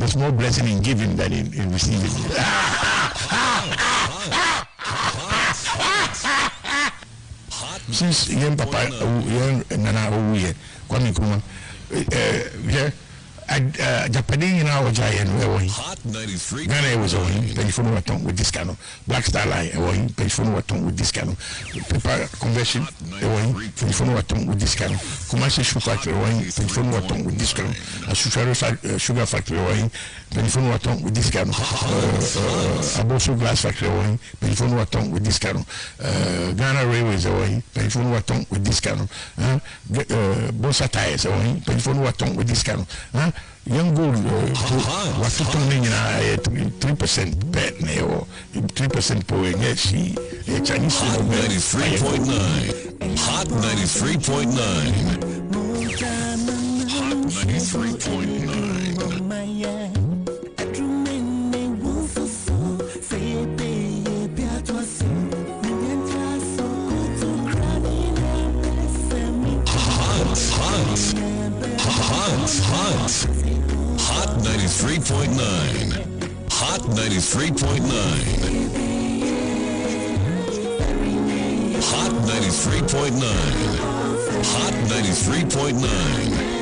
There's more blessing in giving than in receiving. Since young papa, young Nana, Kwame Kuma, Japanese in our giant, Hot 93. Ghana was owing, Penifon Waton with this canoe, Black Star Line, owing, Penifon Waton with this canoe, paper conversion, owing, Penifon Waton with this canoe, Commercial Sugar Factory, owing, Penifon Waton with this canoe, a sugar factory, owing, Penifon Waton with this canoe, a Bosso Glass Factory, owing, Penifon Waton with this canoe, Ghana Railways, owing, Penifon Waton with this canoe, Bossa Tires, owing, Penifon Waton with this canoe, young gold was 3% bet or 3% per year. She Chinese Hot 93.9. Hot 93.9. Hot 93.9. Hot 93.9. Hot 93.9. Hot 93.9. Hot 93.9.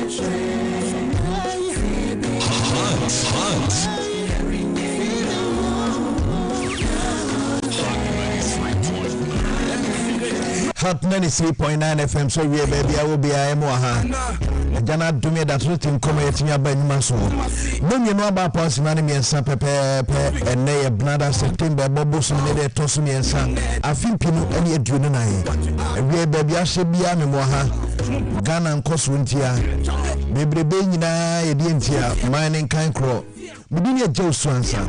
Hot 93.9 FM. So yeah, baby, I will be a moha. Jana do me that routine come at me by Maso. When you know about Possimani and San Pepe and Nay Blada September, Bobos and Lady Tossumi and San. I think Pino any Dwene. And we baby, I should be a moha. Ghana and Coswintia. Baby, Benina, Edientia, mining kind crow. Bidinia Joe Swanson.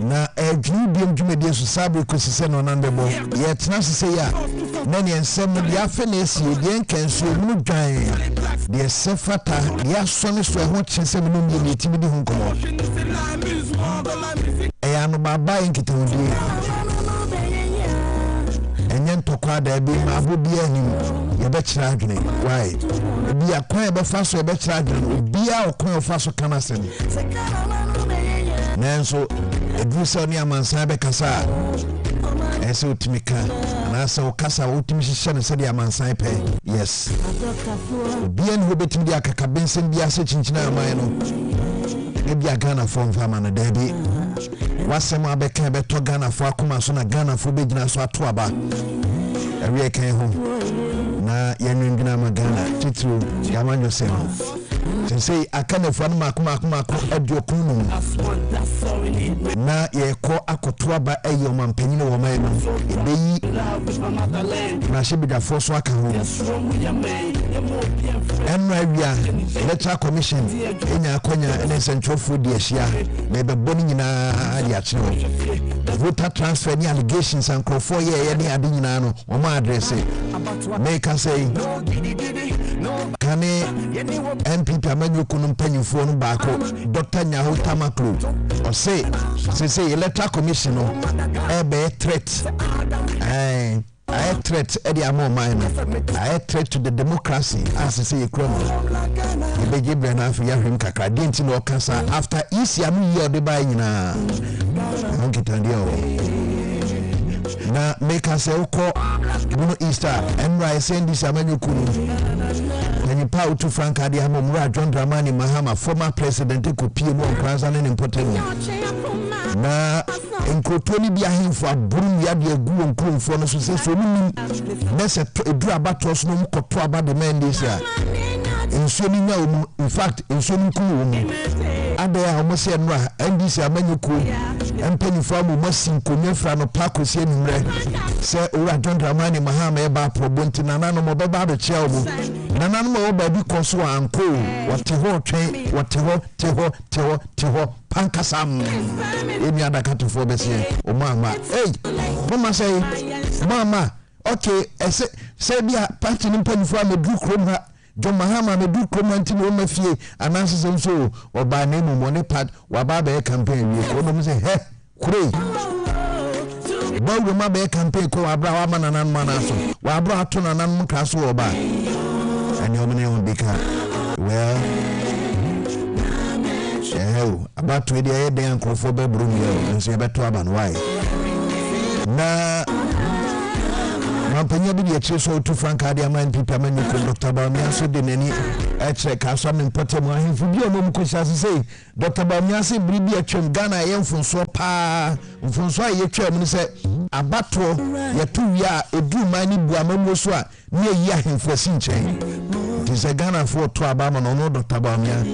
Na Biom Jumedia Sabi Cosisen on Underbo. Yet Nasa many and some of the affinities, the can see no giant. The Sefata, the Assonis for watching 7 million TV home. I am about buying it on you. And then to quad there be my would be any. You bet charging. Why? Be a quiet but fast, you bet charging. Be our coin of fast canasin. Nanso, a Brusonia Mansabe Casa. And so Timika, and I saw Casa Utimishan and Sadia Mansaipe. Yes. Bien who betting the Akabinson be a searching Mino. Maybe a Ghana from Famana Debbie. What's some Abeka beto Ghana for Kumasona Ghana for Bidna Swatuaba. A real came home. Na Yanina Ghana, Titu, Yaman yourself. Say I can't afford Makumako at your Kunu. Na ye ko akotwaba eyo mampanyine wo man ebeyi na she be da force waka ho enwawia electoral commission enya akonya ene central food de ahia na be boni nyina ade akire voter transfer ni allegations and crofo ye ne ade nyina no wo ma address make us say kane MPP amanyuku no mpanyifo no baako Dr. Nyaho Tamaklo o say electoral commission no be threat I threat edi amo mine I threat to the democracy as say you crown e be gibe na afi ya hwim kakra denti no kasa after isi am year de ba nyina nkitande o na make us say uko no Easter and right send this amanyuku and you power to Frank Adiamura John Dramani Mahama former president ko pie mo kranza ne important na enkotoni bia himfo aburu ya de agu onkromfo no so se so ni nese edura batos no mkoto abade men this ya ensoni nya omu in fact ensoni ku omu ade ya omose no a ndc amanyuku empanifo amu masin konefra no pako sie nimre se ora John Dramani Mahama e ba probonti na nanu mo beba do chia omu na nanu mo ba bi koso anko wote ho twen wote ho pankasam emi adaka to for besie o mama hey mama say mama okay say bia party ni mpanifo amedu krom ha John Mahama medu krom anti no mafie ananse sem so oba na emu money pad wa ba be campaign we ko no say he kure bawo ma be campaign ko abra wa mananan manaso wa abra ato nanan mu kraso oba ani omene on bika well about 20 day and call for bedroom and say about 12 and why. Na Mampanya bi eche so to Frank Adiama people man you Dr. Bamia so de nani check aso am important mo ahemfu bi omom ko sase say Dr. Bamia say bribi atwem Ghana yemfo so pa mfonso aye twem ni say abato ye tu wi a edu mani bu amamu so a ne yi ahemfu asi nchen ti say Ghana for to abama no Dr. Bamia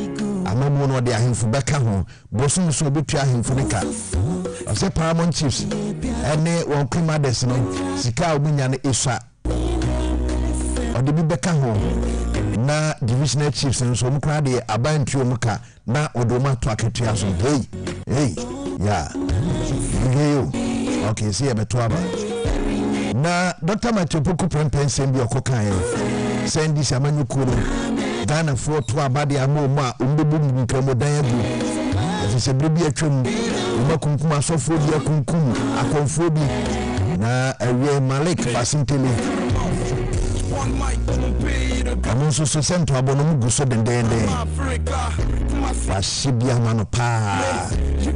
amamu no de ahemfu beka ho bosun so betu ahemfu ne ka ose Paramount Chiefs ene won Kimades no sika obunya ne isa ode bi beka ho na divisional chiefs nso mo kra de abantuo mo ka na odoma to aketua so hey yeah okay see abeto aba na Dr. Matthew Poku Prempen sembi okokan e sendi samanyu kuro Ghana for to abade amoma umbebu nkamodan agu se bribi atwam umakunkum asofo bi akunkum akonfo bi na awie Malik Basintele amonso so sento abono guso dendende wasibia mano pa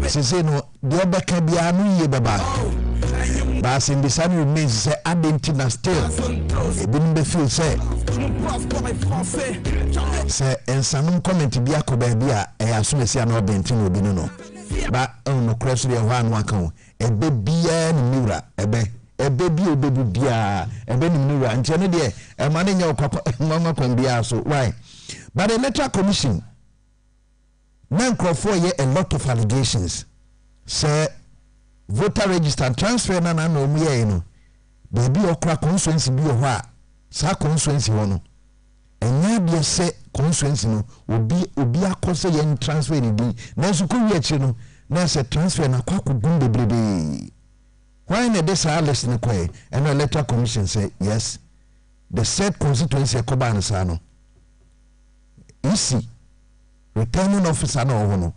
sese no de obeka bia anu ye baba basi mbisani remains say Argentina still ebin be feel say ensanum comment bi akoba bia e asomesi na Argentina obi no ba no cross de ho anu aka ebe bia ni miura ebe bi obebu bia ebe ni miura nche ne de e ma ne nya okwa mama kwan bia so why but the electoral commission men crofo ye a lot of allegations say voter register transfer na no mu ye no baby okra constituency bi ho a sa constituency ho no enya bi se constituency no obi akose ye transfer ni bi na so ko wi achi no na se transfer na kwa kudum bebrebe why na this list ne kwai and electoral commission say yes the said constituency ekoba na sa no isi returning officer na ho no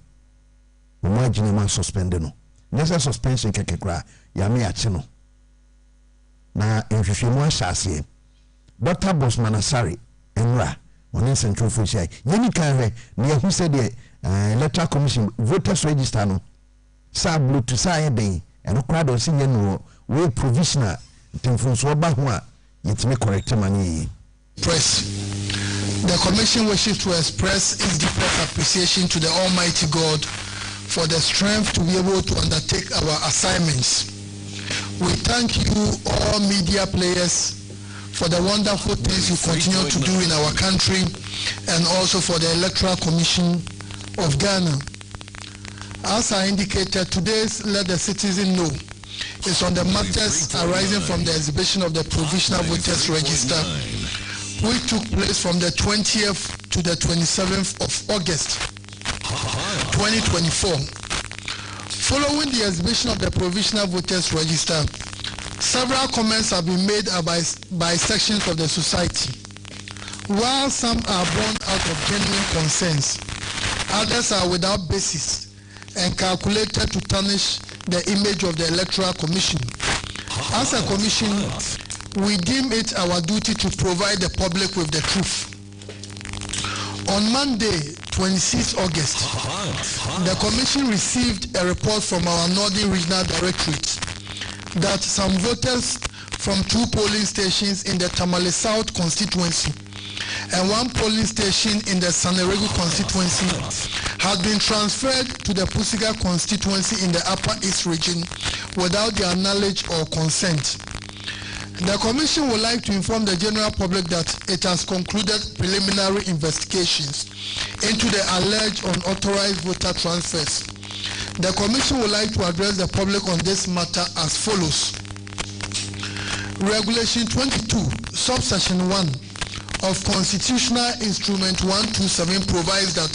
mo agine ma suspend no nessa suspension kekekra ya me achi no na nhwehwemu ahase Dr. Bosman Asari enra oni central official yeni kan hwe na yahu se de electoral commission voters register no sa blue to sa yeden eno kwado sinye no we provisional temfunso ba ho a yetime correct mani press. The commission wishes to express its deepest appreciation to the Almighty God for the strength to be able to undertake our assignments. We thank you, all media players, for the wonderful things you continue to do in our country, and also for the Electoral Commission of Ghana. As I indicated, today's Let the Citizen Know is on the matters arising from the exhibition of the Provisional Voters Register, which took place from the 20th to the 27th of August 2024. Following the exhibition of the Provisional Voters Register, several comments have been made by sections of the society. While some are born out of genuine concerns, others are without basis and calculated to tarnish the image of the Electoral Commission. As a commission, we deem it our duty to provide the public with the truth. On Monday, 26 August, the Commission received a report from our Northern Regional Directorate that some voters from 2 polling stations in the Tamale South constituency and 1 polling station in the Saneregu constituency had been transferred to the Pusiga constituency in the Upper East region without their knowledge or consent. The Commission would like to inform the general public that it has concluded preliminary investigations into the alleged unauthorized voter transfers. The Commission would like to address the public on this matter as follows. Regulation 22, subsection 1 of Constitutional Instrument 127 provides that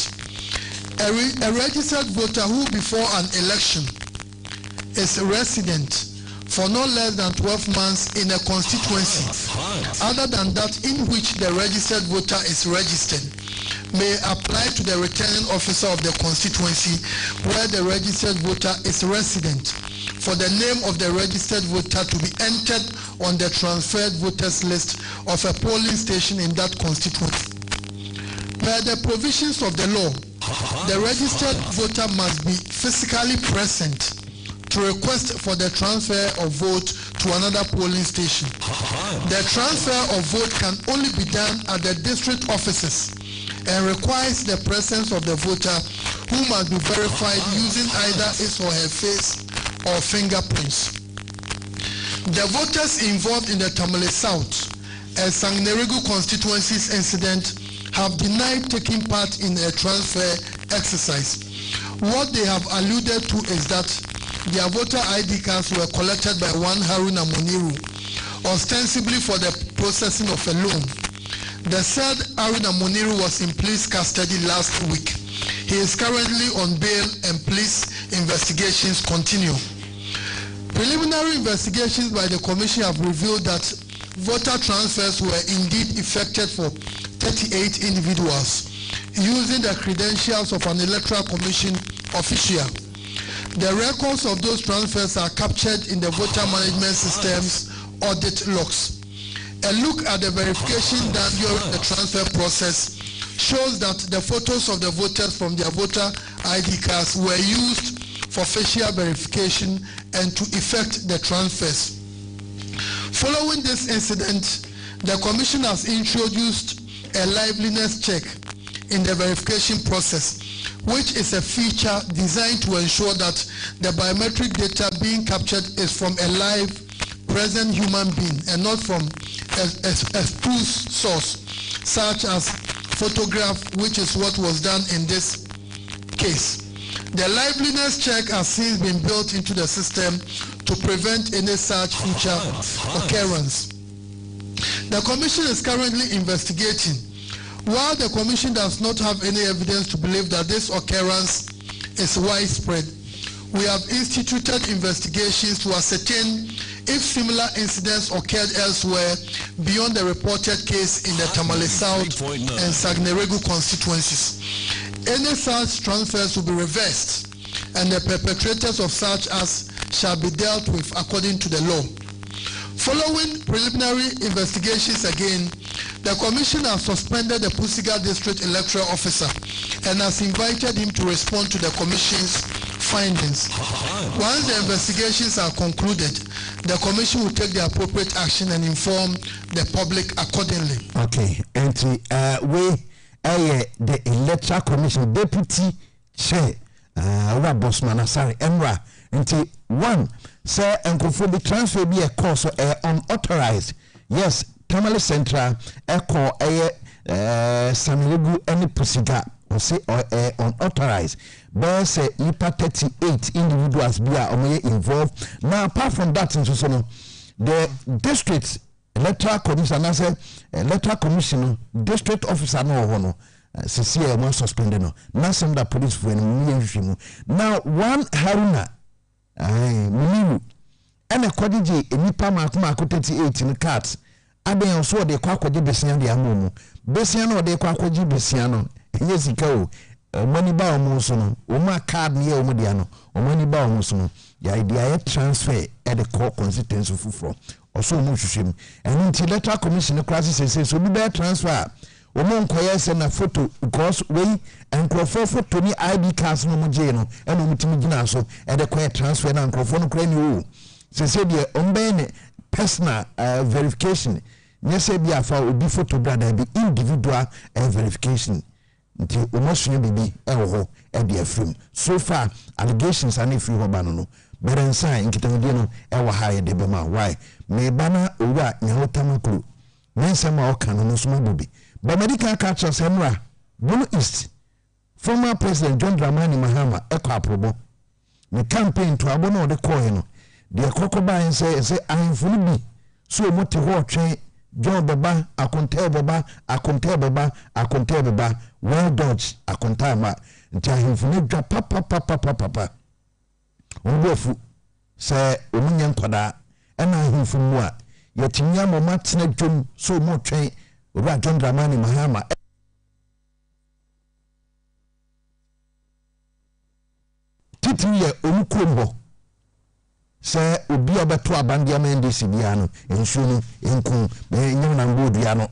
a registered voter who before an election is a resident for no less than 12 months in a constituency other than that in which the registered voter is registered may apply to the returning officer of the constituency where the registered voter is resident for the name of the registered voter to be entered on the transferred voters list of a polling station in that constituency. Per the provisions of the law, the registered voter must be physically present to request for the transfer of vote to another polling station. The transfer of vote can only be done at the district offices and requires the presence of the voter who must be verified using either his or her face or fingerprints. The voters involved in the Tamale South and Sangneregu constituencies incident have denied taking part in a transfer exercise. What they have alluded to is that their voter ID cards were collected by one Haruna Muniru, ostensibly for the processing of a loan. The said Haruna Muniru was in police custody last week. He is currently on bail and police investigations continue. Preliminary investigations by the Commission have revealed that voter transfers were indeed effected for 38 individuals using the credentials of an Electoral Commission official. The records of those transfers are captured in the voter management system's audit logs. A look at the verification done during the transfer process shows that the photos of the voters from their voter ID cards were used for facial verification and to effect the transfers. Following this incident, the Commission has introduced a liveliness check in the verification process, which is a feature designed to ensure that the biometric data being captured is from a live, present human being and not from a spoof source, such as photograph, which is what was done in this case. The liveliness check has since been built into the system to prevent any such future occurrence. The Commission is currently investigating. While the Commission does not have any evidence to believe that this occurrence is widespread, we have instituted investigations to ascertain if similar incidents occurred elsewhere beyond the reported case in the Tamale South and Sagneregu constituencies. Any such transfers will be reversed, and the perpetrators of such acts shall be dealt with according to the law. Following preliminary investigations again, the Commission has suspended the Pusiga District Electoral Officer and has invited him to respond to the Commission's findings. Once the investigations are concluded, the Commission will take the appropriate action and inform the public accordingly. Okay, and the Electoral Commission Deputy Chair, Bosman Asari Emra, and one, sir, and conform the transfer be a course unauthorized. Yes, Tamale Central, Echo, Samirigu, any Pusiga, or say unauthorized. But say Nipa 38 individuals be involved. Now, apart from that, the district Electoral Commission, I say Electoral Commission, district officer no CCA one suspended no. Now some that police for any now one Haruna, Muniru, and a quadrigi Nipa Makuma 38 in the cards. Abe also de kwakwaji besian de amomo besian de kwakwaji besian yes go money ba omo no o ma card ne o mo dia no o money ba omo no ya idea transfer at the core constituency fufuro also mo hwehwem and until Electoral Commission class say so be transfer o mo nkoye se na photo because we and photo ni ID cards no mo je no e no mutimi gina so at the core transfer na nkrofo no kra ni o say de ombe personal verification. Yes, be a for be photo brother be individual verification. Until almost you be a film. So far, allegations are not free no. But in sign, in Kitamino, ever higher the Bema. Why? May banner over Yahotamaklu. Men some more canon small baby. But medical catchers Emra, Bono East. Former President John Dramani Mahama, Echo Probo. The campaign to abono the coin. The crocodile say I am fully be. So much to watch John Baba, akonte baba, well dodged, akontama, until him fully drop papa. Umbofu, say, Umunian Pada, and I him from what? Yet Yamo Matsne Jum, so much train, John Dramani Mahama. Titiya Umukumbo. Say obi abeto abandia mende sibiano ensuno enku me nyam na ngodiano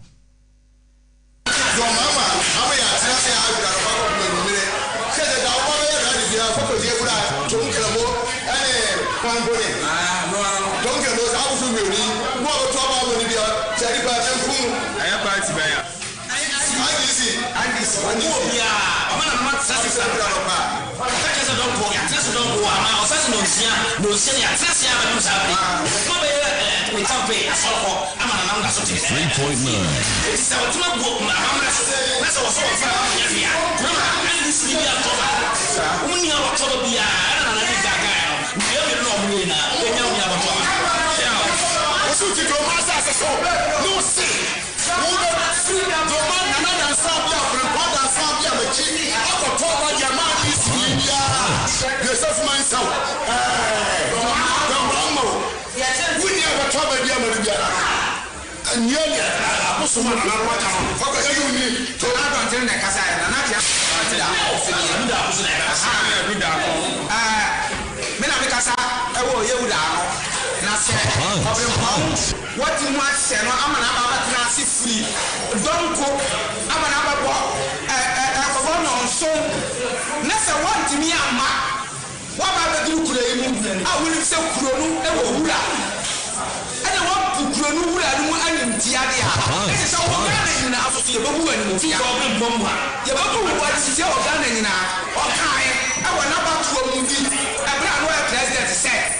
so mama aba ya tira se ha da ba ko me se Don't get those out of me. More trouble when you are Jerry Batten. I have party by you. I see. When you are, I'm not satisfied. Don't go. I was asking no senior. Without pay, I'm an number 3.9. It's our book. That's also a family. And this is when you are told to be and you're what you want to say, I'm an about free. Don't go. I'm an about so next one to me. What about the Ukraine? I will say Kuronu and I want to Kuronu and Tiadia. It's a woman in the house of the woman. You know what is your gun now? Okay, I want about to a movie. A brand new president said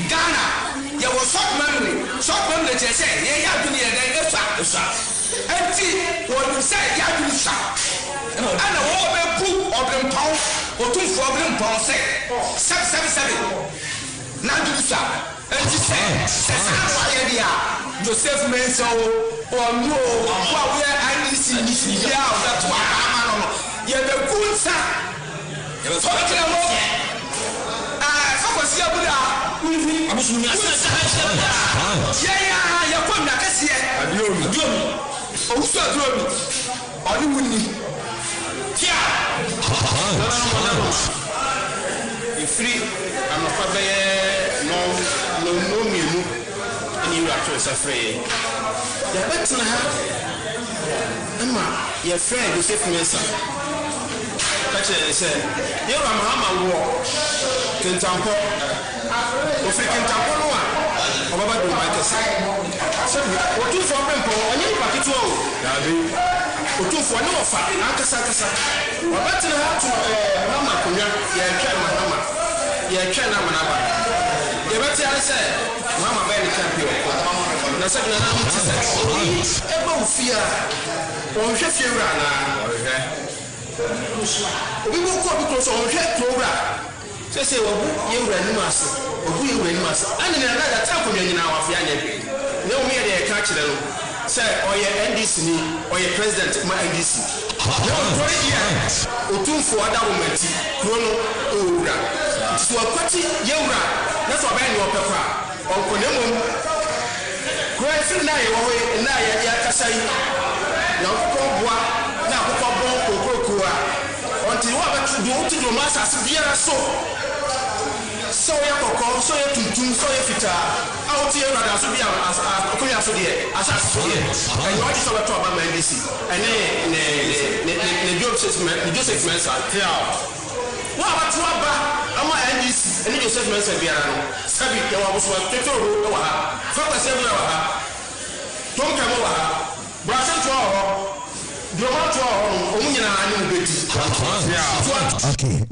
Ghana. You was short memory that you say, yeah, you have to be a shot. And see what you say, you have to be shot. And the whole poop of them pound or 2 problem pound 777. Not to be shot. And she said, Joseph Menso or no, what we are and this is the house that's why I'm on. You have a good son. You have a Kentampo, African Tampona, or Baba do my case. What you for them, and you pack it all. What you for no fat, Ankasakasa. What better have to Mama Kunya, Mama, Manaba. The better I said, Mama Benny Campion. Ever fear, or Sheffield. We will go because on head program. Say, you were animals, or we were animals. And in another time, in our family, no mere they catch them. Say, or your NDC, or your president, my NDC. No, 20 years, or 2 for other women, Chrono, Ura. So a party, Yura, that's what I know, Papa, or Conemo. Great, and I, Yakasai. Now, until what to do to the masters, so you call, so you to so you fit out here as we are as and what is our trouble, my DC, and then Joseph Mensa. What about our NDC and Joseph Mensa? Sabi, there was one total focus everywhere. Don't come over, Brazil to our. Okay,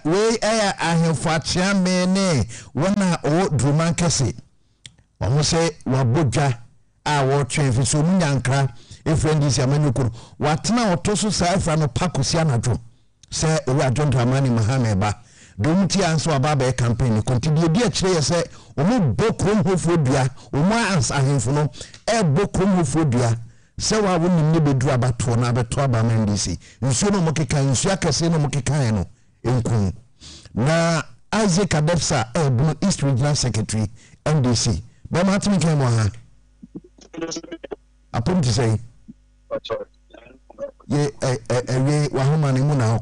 we are for Chamene, one or Druman Cassie. Almost say, Wabuja, our train for so many ankra, a friend is Yamanuku. What now, Tosu Sai from a Pacusiana Drew? Say, we are John Dramani Mahameba. Don't answer about a campaign. Continue, dear Chay, say, Omo Bokum Hophobia, Oma answer him for no, a Bokum Hophobia. So I wouldn't need to do about 2 another 12 NDC. You see no Mokika, you see a casino Mokikano in Kun. Now, Isaac Adepsa, East Regional Secretary, NDC. But Martin came on her. I put to say, yeah, a Wahumani Muna.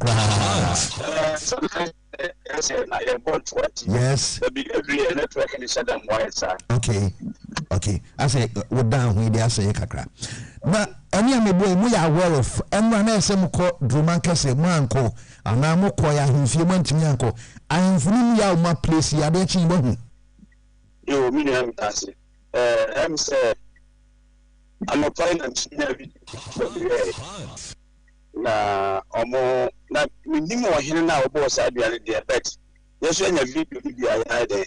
Yes. Okay. I say, we're down with the Asa Kakra. But Any amebo mu ya aware of emra na ese mko Droma kese mu anko ana mko ya himfie mantimi anko ahimfunu ya uma place ya de chi bohu yo mi na mtase em say I'm a finance na omo na minimo wa hene na obo sa aduane de bet yeso anya video ya de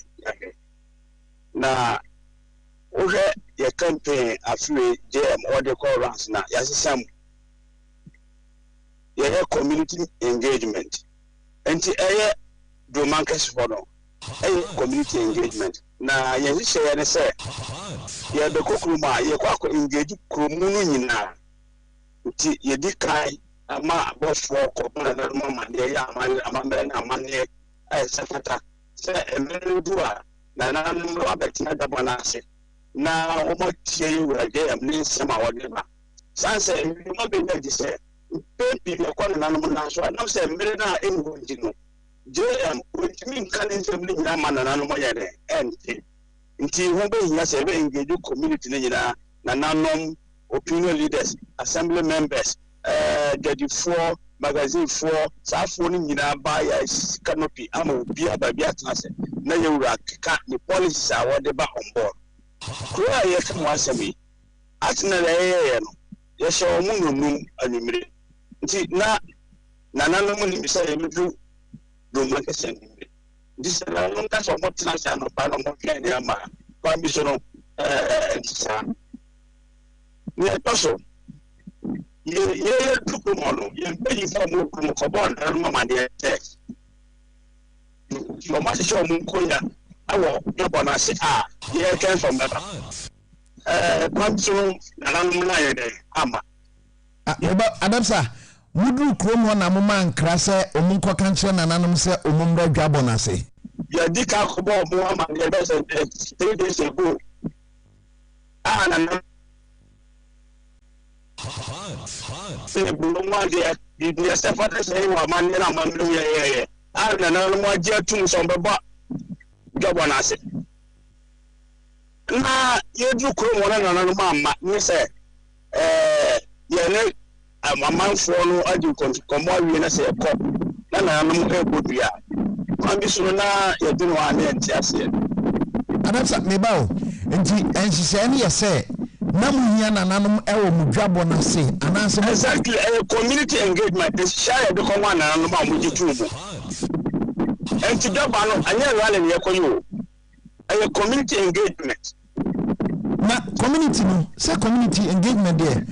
na oje ye campaign afre JM order call rounds na yasesam ye community engagement enti Droma kese for no community engagement na ye share ne say ye be kokruma ye kwa engage kromu no nyina nti ye di kai ama bofo ko na mama de ya amambe na amane sekata se emeduwa na no abetina da bonase na omo tie yura de am ni sema wode ba sanse mo be na di se pepi be ko na no na so na se mere na enwo njino JM ultimate kanense mni na manana no mo yere nti ho be hiya se be engage community ni nyina na nanom opinion leaders assembly members the 4 magazine 4 safo ni nyina ba ya canopy ama obi ababia atase na yewura ka ni policies a wode ba on board kura ye kam wasemi atina ye no ye hye o mu nonum animire nti na nanom ni bisa ye medu Droma kese animire this na no ta so mo tina sha no pa no mo twa ni ama kwa bi so no sa ni toso ye tuku mono ye be fa mo ko bon na mama de text yo ma se show mo ko ya awo yo bona se ye ken from that kwa so na na ye de ama Adamsa mudu krom ho na mama nkra se omunko kanche na nanom se omumra dwabo na se ya dika ko bo mo ama de be se 3 days ago na se bulunwa de se fa se wa man na man lu ye na mo je tum so be ba dwabo na se na ye du krom ho na no mama ni se ye ne amanfo no adi komo awie na se ko na no ebodua ambi so na ye du no ane ntiase Adamsa mebao nti enhise ne ye se na muhia nananom ewo mudwabo na se ananse exactly community engagement is share de ko wan nananom a muji tubu enti daba no anya rally ne yekoyo community engagement na community no se community engagement there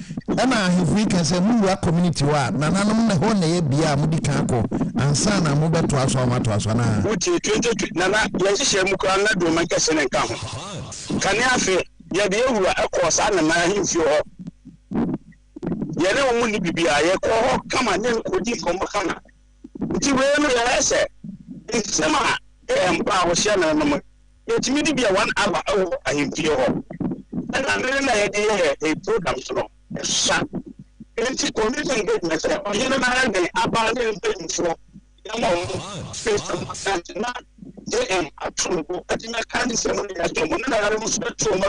na ahifui kan se muwa community wa nananom na ho na ye bia mudi kan ko ansa na mo beto aso na uti 2020 na ye hye mu kra na Droma kese ne kan ho kan afi ye de ewura ekosa na na himfi ho ye ne wo ni bibia ye ko ho kama ne ko di komo kana nti we no ye ese sema mpa ho hye na no ye timi di bia 1 hour ho ahimfi ho na na ye de program so sa nti community engagement ye na na de aba ne mpenfo ya mo face na JM atrugo atina kan se mo ya to mo na na mo so to mo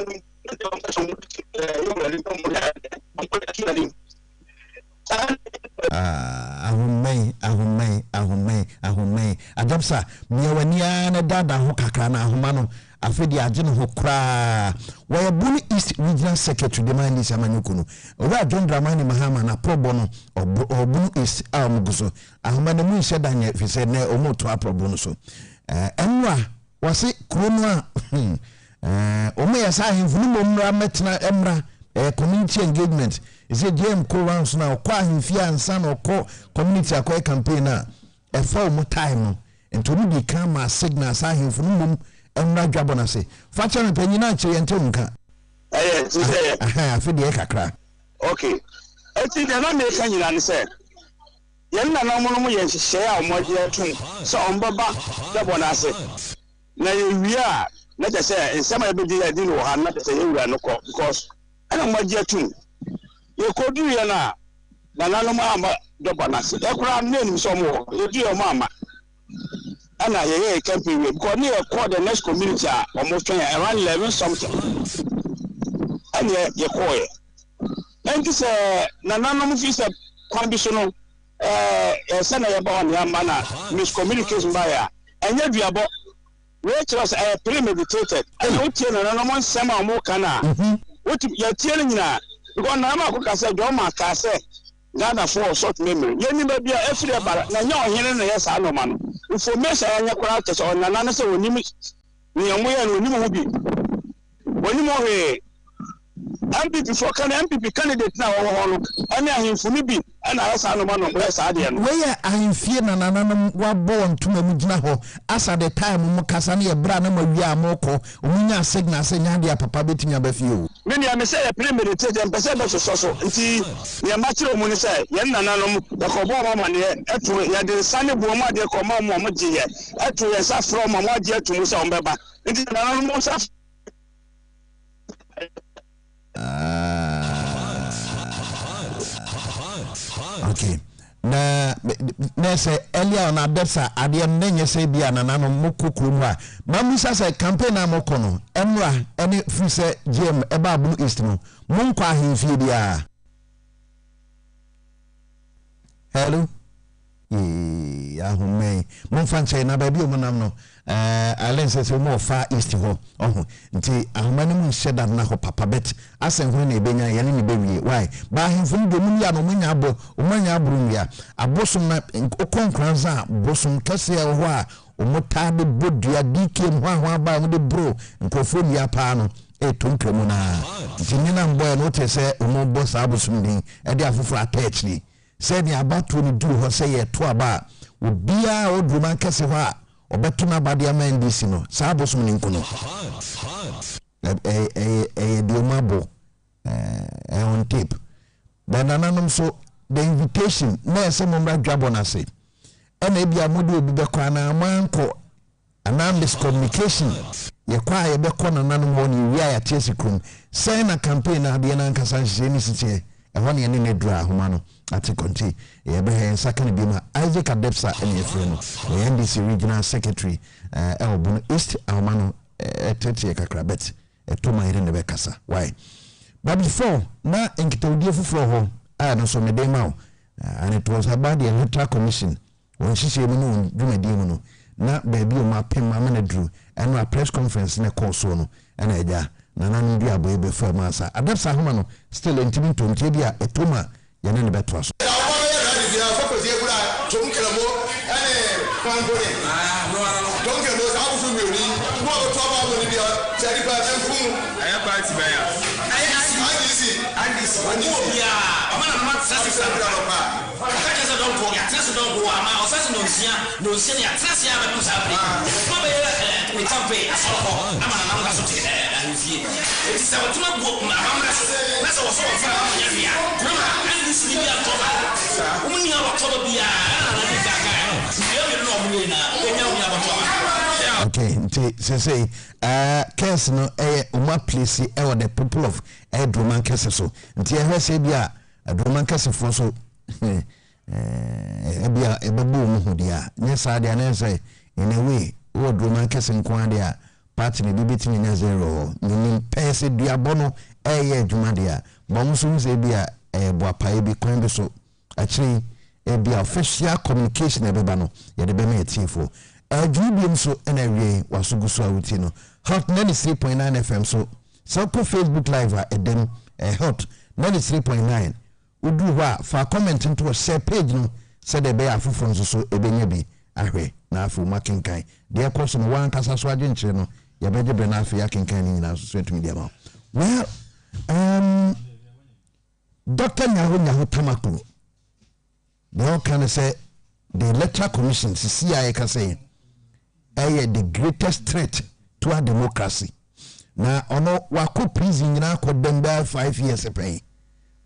ahumai Adamsa miyawania na dada ho kakra na ahoma no afedi agye no ho kra wa Bunu East Regional Secretary de mani samanyuku no ora John Dramani Mahama na probo no Bunu East amuguso ahoma na mu hye danye fise na omoto aprobo no so enwa wase krono a omo yasa ahemfunu momra metna emra community engagement is a DM co rounds now kwa ahemfia ansa na ko community akoy campaign na for mo time and to be come signals ahemfunu mom emra dwabo na se fa cha panyina che yente nka afedi e kakra okay enti de na me ka nyina ne se yen na no mo yen hye a mo je tun so ombaba dwabo na se na ye a na je say nsema e be di no ha na say ye wura no ko because ana mo je tun ye kodu ye na no ma ama dwabo na se e kura na nim so mo ye du ye mo ama ana ye campaign we because ne call the next community almost around 11 something and ye call ye and this nananom fi se kwan bi so no se na ye ba on ya mana miscommunication ba ya enya duabo we was premeditated and otie nananom nsem a mo kana otu ya tie nyina because na ma ko ka se do ma ka se Ghana for short memory yeni ba bia efiri bara na nya ohene na yes anoma no information anya kwara te so na na se onimi ni omo ya no onimi ho bi onimi ho he MPP for MPP candidate na wo no ani ahemfu ni bi na yes anoma no yes ade no we ya ahemfie na nananam wa bo ntuma mu gina ho asa the time mu kasa na ye bra na mawi amoko omunya signal se nya de papa betimi abafi o many am say premeditated and person so nti ye ma kire mu ni say ye nananom da ko bo mama ne etu ye de sane bo ma de ko ma mo je ye etu ye sa from mo je etu mu say on beba nti nananom mo sa okay na say earlier on adepsa ade nenye say bia nananom mokokuru mu a mamusa say campaign amoko no emra ene free say gm eba abunu east no monkwa ahemfie bia hello ahome monfanche na ba bi omunam no alense se mo fa east ho oho nti ahomane mu sheda na ho papa bet asen ho na ebenya yene ni bewie why ba ahemfo ndo mu ya no manya abo omanya aburu ya abosom na okonkranza bosom kase ho a omotade bodua dikem ho aba mu de bro nkofo ni apa no etonkremu na nti nyina mboy no te se omo boss abosom din e de afofo attach ni se ni abato ni duru ho se ye to aba obia odruman kase ho a obetuna badia ma ndisi no sabosom ni nkono biomabo on tape then ananom so the invitation na ese momra dwabona say ena ebia modi obi be kwa na amanko ana miscommunication ye kwa ye be kwa na nanom woni wi aya tiesikrum say na campaign na de na nkasa nhye ni sitie ehɔ ne ne dura ahoma no ate konti ye be he nsaka ne bi ma Isaac Adepsa ene efre no the NDC regional secretary Elbono East ahoma no etete kakrabet etoma ire ne be kasa why but before na enkitawdie fufuro ho no so me dey ma and it was about the electoral commission when she say no dwumadi mu no na baby o ma pem ma na dru and a press conference na call so no na eja na nan bi aboy be fa ma sa Adepsa ahoma no still intimi to ntie dia etoma ye ne beto so okay, say case no uma place the people of Droman case so nti e say bia Droman case for so bia e babu mu ho dia nyesa dia na say in a way wo Droman case nko dia party ne bibiti ni zero ni pese dia bono adwuma dia bom so say bia boapae bi kwan bi so actually bia official communication ebeba no ye de be me tifo Biom so NRA wasugusu awuti no Hot 93.9 FM so Facebook live edem Hot 93.9 udu wa fa comment into a share page no said the be afufo so ebenya bi ahwe na afu makinkan de course no wan kasa so agenche no ye beje bre na afi yakinkan ni na so etumi dia ma well Dr. Nyaho Tamakulu they all can say the electoral commission CIA can say the greatest threat to our democracy. Now, ono wako prison na ko demba 5 years pay.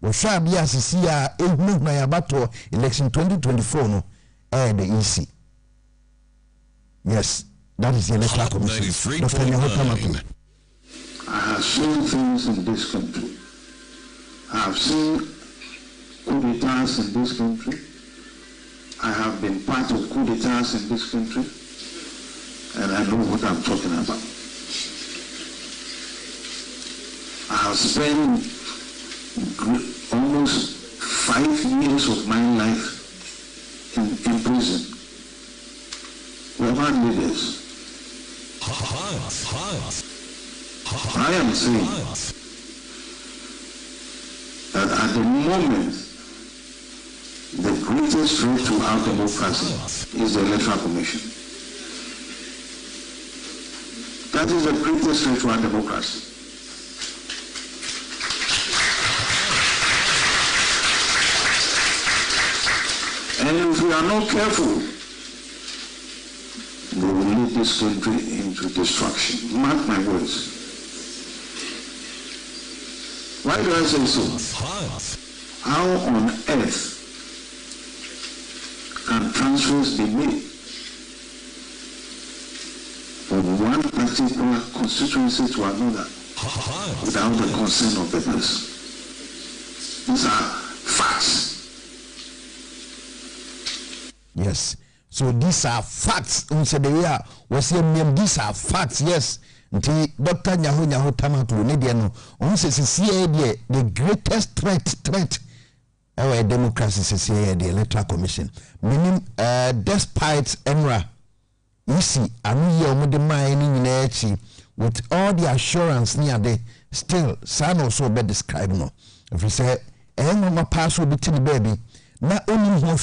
Wo sha bia sisia ehunu na yabato election 2024 no the EC. Yes, that is the electoral commission. Dr. Nyaho, I have seen things in this country. I have seen coup d'etats in this country. I have been part of coup d'etats in this country. And I know what I'm talking about. I have spent almost 5 years of my life in prison. We have had leaders. I am saying that at the moment, the greatest threat to our democracy is the Electoral Commission. That is the greatest threat to our democracy. And if we are not careful, they will lead this country into destruction. Mark my words. Why do I say so? How on earth can transfers be made from one particular constituency to another without the consent of the person? These are facts. Yes. So these are facts. These are facts. Yes. Dr. Nyaho Tamaklu Nediano. The greatest threat our democracy is the Electoral Commission. Meaning, despite Emra, you see, with all the assurance near the still, son also be described. No, if we say, my pass will be to the baby, not only one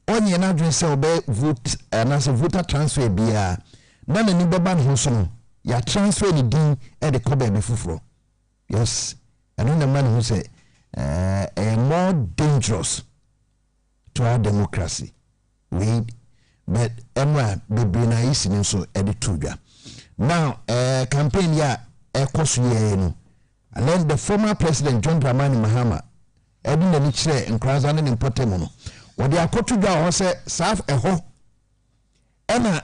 onye na dwen se obe vote na se voter transfer bia na ni beba no so ya transfer ni din e de ko be fufuro. Yes, and the man who say more dangerous to our democracy but emra be na isi ni so e de tudwa now campaign ya e koso ye no and then the former president John Dramani Mahama e di na ni kire nkranza ne importemo no wodi akotuga ho se saf eho ena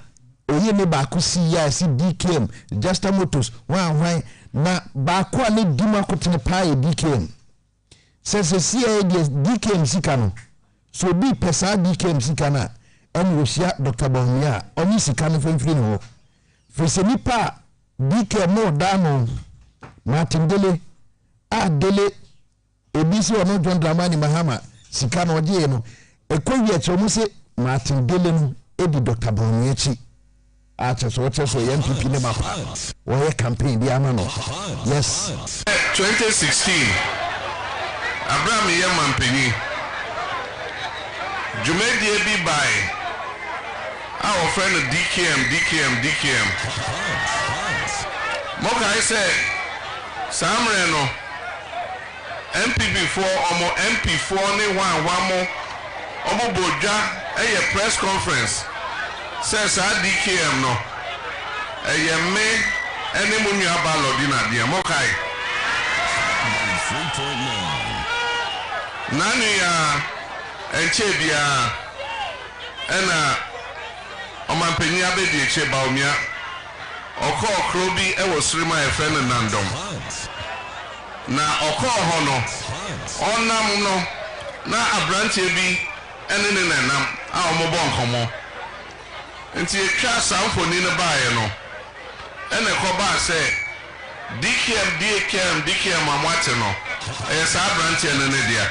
oye ne ba ko si ya si DKM Justa Motors wan na ba ko ani dima kotene pa e DKM se si e DKM sika no so bi pesa DKM sika na en wosia Dr. Bohmia oni sika no fenfiri no fese nipa DKM no dano Martin Dele a Dele ebisi ono John Dramani Mahama sika no die no ekowi eche omo se Martin Dele no edi Dr. Bohmia chi acha so MPP ne mapa wo campaign di ama no. Yes, 2016 Abraham Yemampeni Jumedie bi by our friend DKM Moka I said Samre no MPP4 omo MP4 ne one more omo boja a press conference says DKM no me any munu abalodina dia Mokai 93.9 nani ya enchebia ena omampeni abedi eche baomia oko okrobi ewo srima efe ne nandom na oko hono onam no na abrantie bi ene ne nanam a omobo nkomo nti etwa samfoni ne baaye no ene ko ba se DKM amwate no sa abrantie ne dia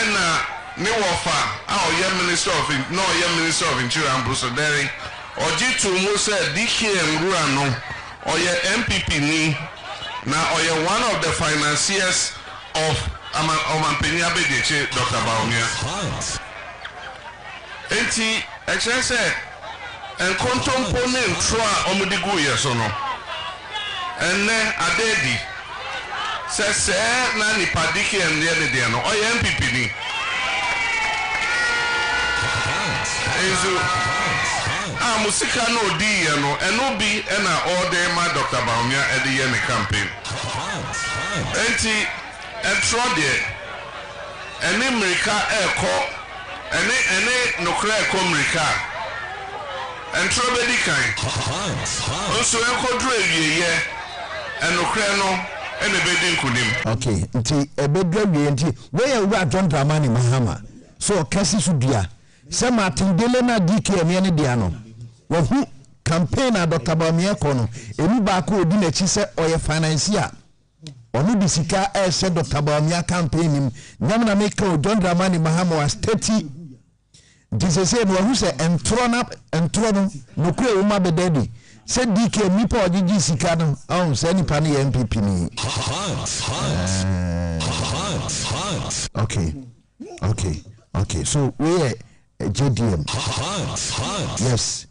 ena ni wofa oye minister of interior and Brusoderi ojitu mu se DKM rura no oye MPP ni na oye one of the financiers of Omampeni Abedeche Dr. Baumia enti actually say en contemporary ntroa omudigu yeso no enne adedi se na nipa DKM ne no oye MPP ni ezu musika no di ye no eno bi na all day ma Dr. Baumia edi ye ne campaign enti entro de ene America eko ene nokra eko America entro be di kan onso enko dro ewiye enokra no ene be di nkunim. Okay, nti ebedra wie nti we ya wura John Dramani Mahama so kasi su dia se Martin Dele na DKM ye ne dia no wo hu campaign na Dr. Bamia ko no eni ba ko odi na chi se oye financier Onu bisika said Dr. Bawumia campaign him. Nyamna make John Dramani Mahama was 30. This is saying who say entrono no kwe uma be daddy. Said DK nipa ogigi sika no. Oh, say nipa ni MPP ni. Okay. So we JDM. Yes.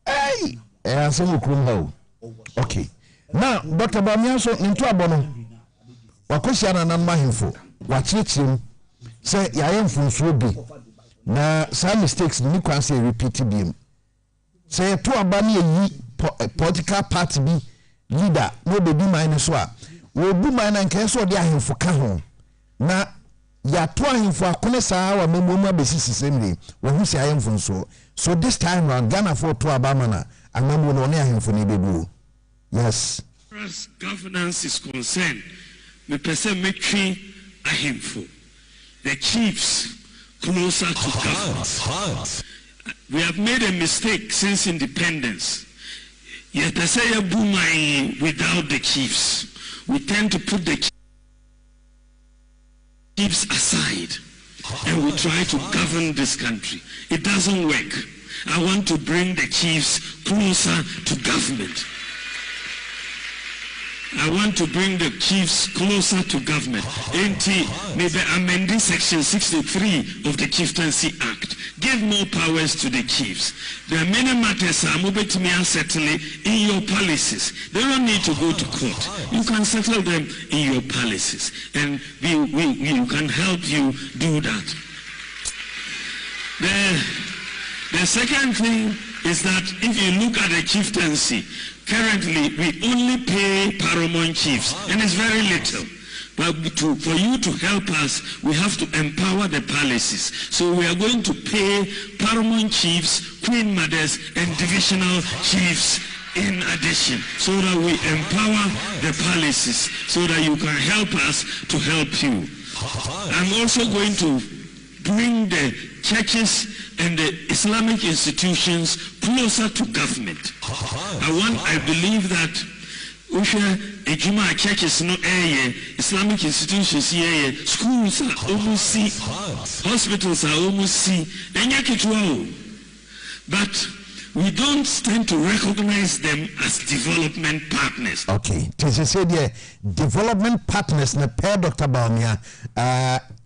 Hey, okay. Now, Dr. Bawumia so into abono. Wakosia na nan mahimfo. Wachichim say yayem funso bi. Na some mistakes ni kwan say repeat Biom. Say to abani yi political party bi leader no be bi man so a. Wo bu man na nkan so de ahimfo ka ho. Na ya to ahimfo akone saa wa mamumu abesisi semre. Wo hu say ayem funso. So this time round Ghana for to abama na amamu no ne ahimfo ne bebu. Yes. As governance is concerned, me person make tree ahimfo. The chiefs closer to government. We have made a mistake since independence. Yet I say without the chiefs. We tend to put the chiefs aside and we try to govern this country. It doesn't work. I want to bring the chiefs closer to government. I want to bring the chiefs closer to government. Maybe amending section 63 of the Chieftaincy Act. Give more powers to the chiefs. There are many matters I'm settling in your palaces. They don't need to go to court. You can settle them in your palaces. And we can help you do that. The second thing is that if you look at the chieftaincy, currently we only pay paramount chiefs, and it's very little. But for you to help us, we have to empower the palaces. So we are going to pay paramount chiefs, queen mothers, and divisional chiefs in addition, so that we empower the palaces, so that you can help us to help you. I'm also going to bring the churches and the Islamic institutions closer to government. I believe that churches no Islamic institutions schools are almost see, hospitals are almost see, but we don't tend to recognize them as development partners. Okay, to say the development partners na pair Dr. Bawumia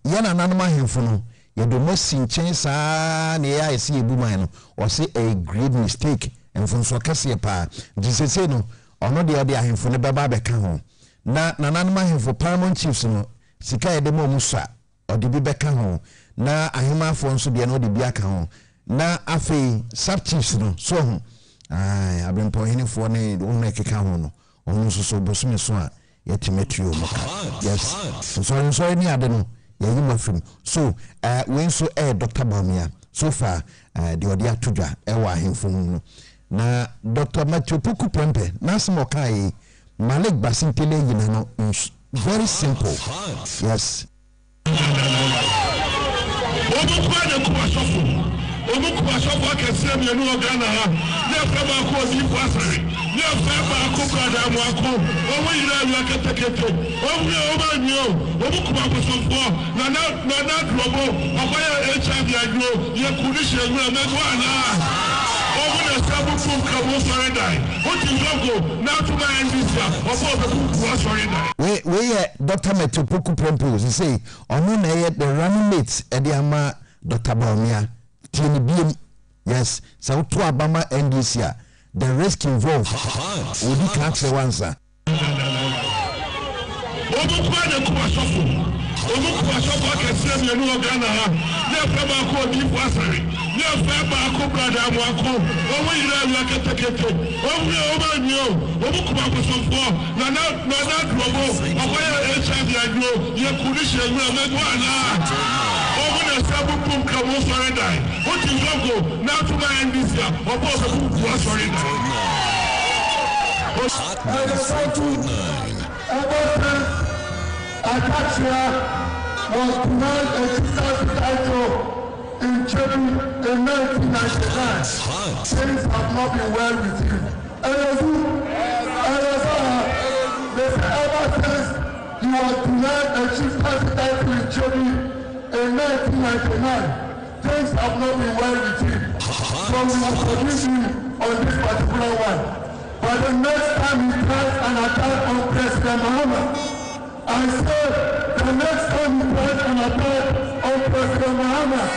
yana nanoma hemfo you do most sin saa na ya esi ebuman no or say a great mistake and from so kase pa this say no ono de ahemfo ne baba be ka ho na nananma ahemfo paramount chiefs no sika ye de mo musa o de bi be ka ho na ahemafo nso de no de bi aka ho na afei sub chiefs no so ho abempo henefo ne o make ka ho no ono so bosume so a yetimetrio moka yes so ni ade no so when so Dr. Bawumia so far the odia tudwa ewa ahemfo no na Dr. Matthew Puku Prempe na smo kai Malik Basintele yina no very simple yes we Dr. Matthew Puku Prempe say onu na the running mates ediama Dr. Bawumia tieni Biom yes so to abama NDC the risk involved odi ka kse wansa Acacia was denied a title in Chile in 1999. Things have not been well with him. Ever since he was denied a chief presidency in Chile in 1999, things have not been well with him. So we will forgive him on this particular one. But the next time he tries an attack on President Muhammad, I said the next time he tries an attack on President Muhammad,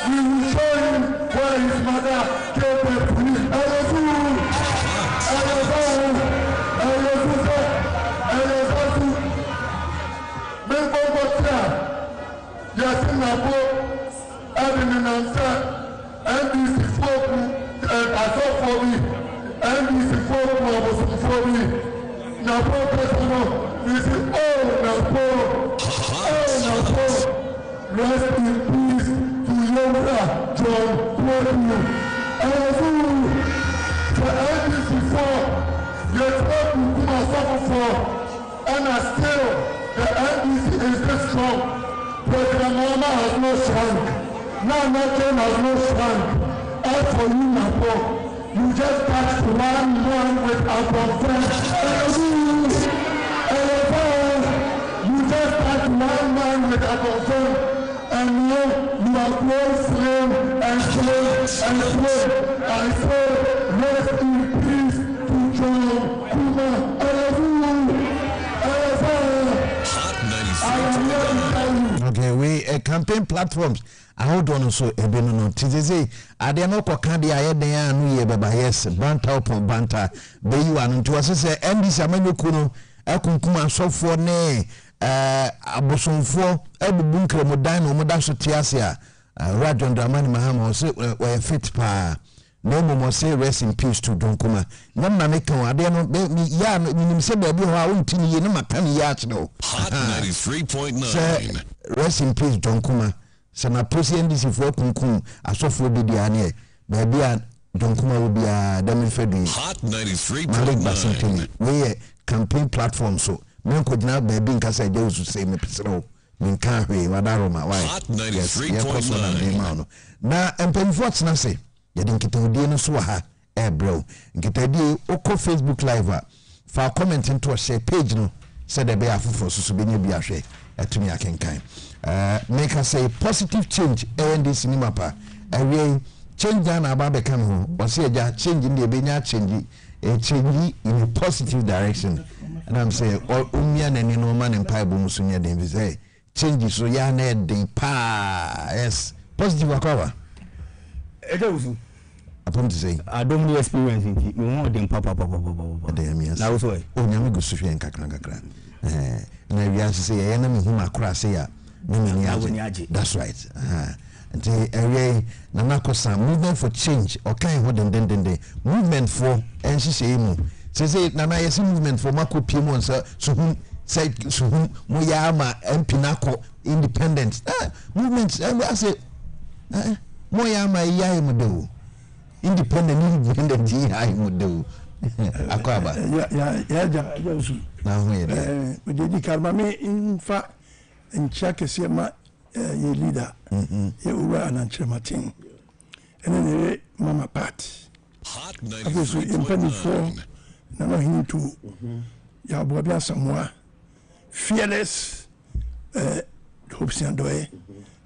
we will show him where his mother gave birth to him. NBC rest in peace to Yoga John Dwene. The NBC yet what we suffer for, and still the NBC is this strong. President Mama has no shrunk. Now nothing has no shrunk. As for you, Napo, you just touched one man with our friend. You just touched one man with our friend. And now you are growing slim and slim and slim. I say, rest in peace to John Kuma. Okay, we campaign platforms. I hold on so a beno. Tizi, I dare not candy. I had the anu ye baba yes, banta upon banta. Be you and to us say, and this amenu kuno, a kunkuma so for ne, aboson for, a bunker modano modaso tiasia, Rajon Dramani Mahama, say, were fit pa. No more say rest in peace to Donkuma. No man can I dare not make me yarn in say baby how I won't tell you no matter yards no. Hot 93.9. Rest in peace Donkuma. Sana pussy and this if Kunkum a software be the ane. Baby Donkuma will be a damn fedi. Hot 93.9. We campaign platform so. Men could now baby in Casa Jones to say me pisro. Min can't be Wadaroma. Why? Hot 93.9. Now and pen forts na say. Yadin kitadi no so ha bro kitadi oko Facebook live fa comment into a share page no said the be afofo so be nya bi ahwe atumi akenkan make us say positive change and this cinema pa we change na aba be kan ho o say ja change in the be nya change change in a positive direction and I'm say umia na ni no man empire bo musunya den be say change so ya na den pa yes positive akwa Agya Wusu. Upon to say, I don't know experience in it. You want them papa. Now so oh nyame go so hwen kakra. Na we are say enemy him akra say ya. That's right. Until area na nakosa movement for change or kind what den movement for and she say mu. Say na yes movement for mako pimo so mo ya ma MP nako independent. Movement I say moya ma iya imudo independent iya imudo akwaba ya Wusu na hoye we dey karma me infa ncha kese ma ye leader ye ura na nchematin ene mama part Hot abeso impani for na no hintu ya bo bia samoa fearless hopes and doe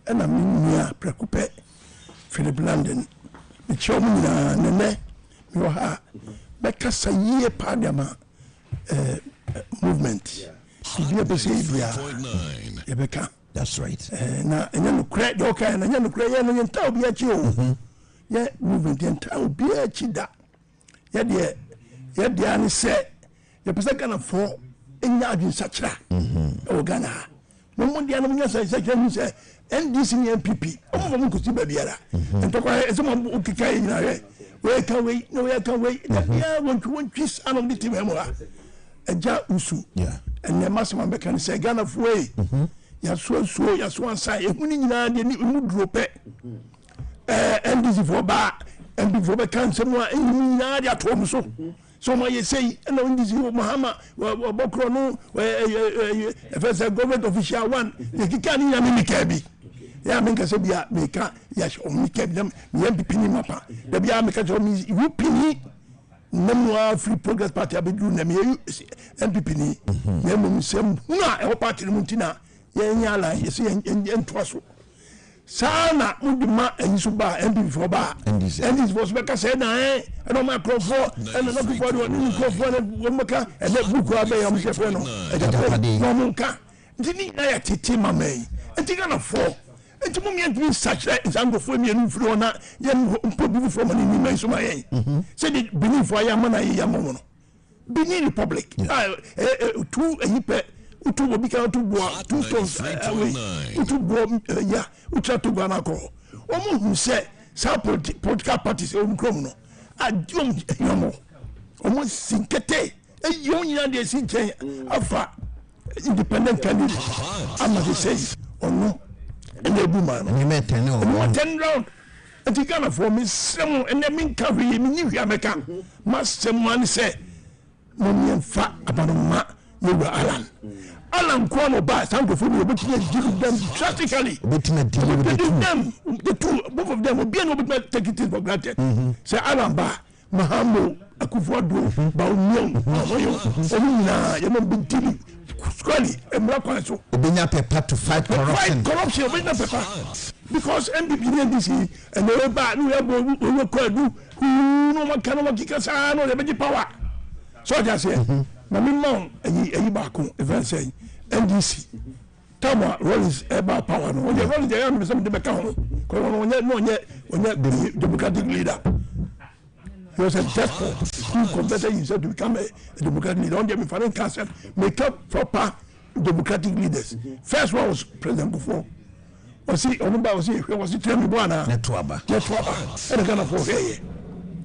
ena minia prekupe Philip London the chairman na nene mi wa ha beka saye parliament movement bia be say bia e beka that's right na enya no kra de okay na enya no kra ye no nta obi achi o ye movement nta obi achi da ye de ani se ye pese kana for enya adwin sachra o Ghana mo dia no nya sachra mu se NDC ni MPP omo mo kusi babiara entokwa ezemo ukika yina we can wait no we can wait ya want twist anam the team ha Agya Wusu and the maximum be can say Ghana way ya so ansa ehuni nyina de ni mu drope NDC for ba MPP for be can semwa ehuni nyina de atom so my you say no NDC Muhammad bokro no first government official one the kika ni ya mimi kabi ya me nka se bia me ka ya omi ka bia me MPP mapa da bia me ka jo mi you pini nemwa free progress party abedu na me MPP ni na mo sem na e party no ntina ya nya la ye se ento aso sana mudima enyiso ba MPP for ba and this was beka say na no ma crofo and no people do no crofo na maka and the book abe ya mse fe no no munka ntini na ya tete mamai ntika na for enti mo mian bi such zango for mi enu firi ona ya mpo bi from ni mai so mai say the believe for ya mana ya mo no Benin Republic tu eyipe utu obi kan tu boa tu tons utu boa ya utu to gwana ko omo hu se sa political parties o mkrom no adiom yomo omo sinkete eyo nyina de sinchen afa independent candidate ama de say ono ene ebu man ni meten o 10 round enti Ghana for me sem ene min ka wi mi ni wi ameka masem wan say mo mi fa abanoma yewa Alan Kwano ba sango for me but you give them drastically but me deal with them the two both of them be no but take it for granted say Alan ba Mahamo Akufo-Addo ba union na you know be deal squarely emra kwa so obenya paper to fight corruption obenya paper because MPP NDC and they ba no ya bo we ko adu no makano makika sa no be power so just say na me mount ayi baako even say NDC Tama Rollins eba power no onye Rollins ya me some de beka ho ko onye democratic leader he was a despot who converted himself to become a democratic leader on the foreign council make up proper democratic leaders first one was President Kufuor was tell me bwana netwaba and kind of for here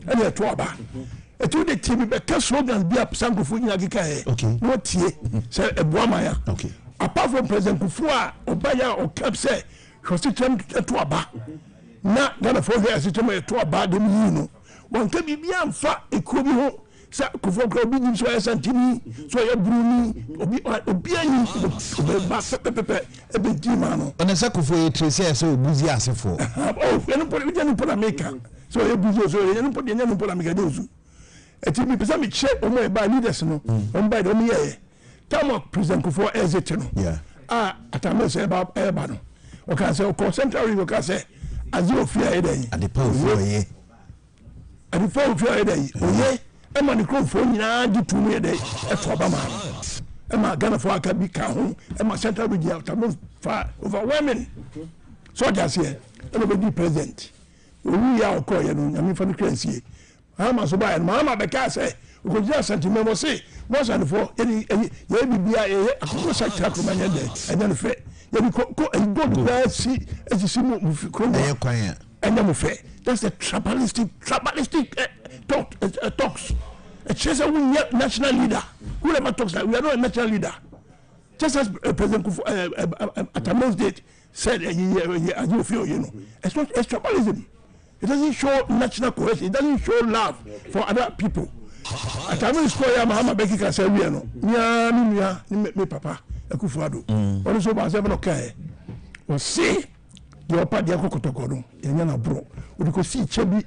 and netwaba etu de tibi be ka slogan bi asanko fu nyina kika he no tie say ebuama ya apart from President Kufuor obaya o cap say hositem to aba na Ghana for here system to aba dem yi no won ka bibia mfa ekuo bi ho sa Kufuor kra bi nyim so ya santini so ya bruni obi anyi be ba pepepe e be di ma no ona sa Kufuor e trace so obuzi asefo eno po na America so ya buzi so eno po na America de ozu eti mi pesa mi che omo e ba leaders no on ba do mi ye tamo President Kufuor exit no atame se ba no o kan se o central river ka se azio fia e dey adepa ofie oye e ma ni Kufuor nyina di tu mi e dey e to ba ma e ma Ghana for aka bi ka ho e ma central region atame fa overwhelming so just here e no be di president o ya o ko ye no nyame fa no kransie ama so ba mama be ka say ko jia sentiment mo say mo san for ye bibia ye akoko sakra ko manya de enya no fe ye ko go ba si mo ko e kwan enya mo fe that's the tribalistic talks it says we are national leader who never talks like we are not a national leader just as President at a most date said you feel you know it's not tribalism. It doesn't show national cohesion. It doesn't show love for other people. At time school, ya Mahama Beki can say we no. Me papa. Akufo-Addo. Oni so ba se no kai. O see your pa dia kokotoko no. Yenya na bro. O di ko si chebi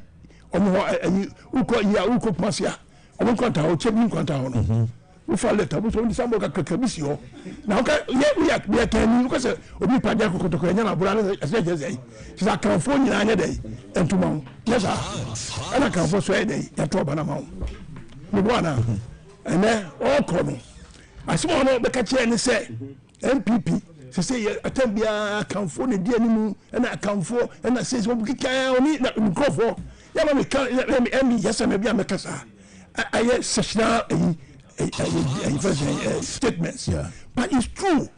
omo ayi uko pasia. Omo kwanta o chebi kwanta ho no. We fall letter but on sambo ka kabisi ho na ka we can you say obi pa dia kokotoko enya na bura na ase jeze ti sa kan fo nyina anya dey entuma yes ana kan fo so dey ya to ba na ma mo bwana ene o ko no asimo no be ka che ni say MPP say atambia kan fo ne dia ni mu na kan fo na say so kika oni na microphone ya ma me kan me yes me bia me kasa aye sessional statements but it's true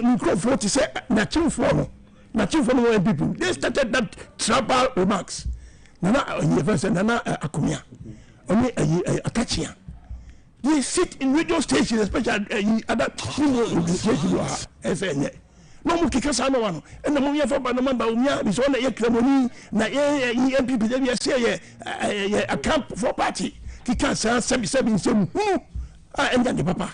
microphone to say natural form when people they started that tribal remarks nana akumia only akachia they sit in radio stations especially other people no mu kika sa no wano na mu yefa ba na mamba umia bi so na ye kramoni na ye MPP dey be say ye a camp for party kika sa sebi nsem enda de papa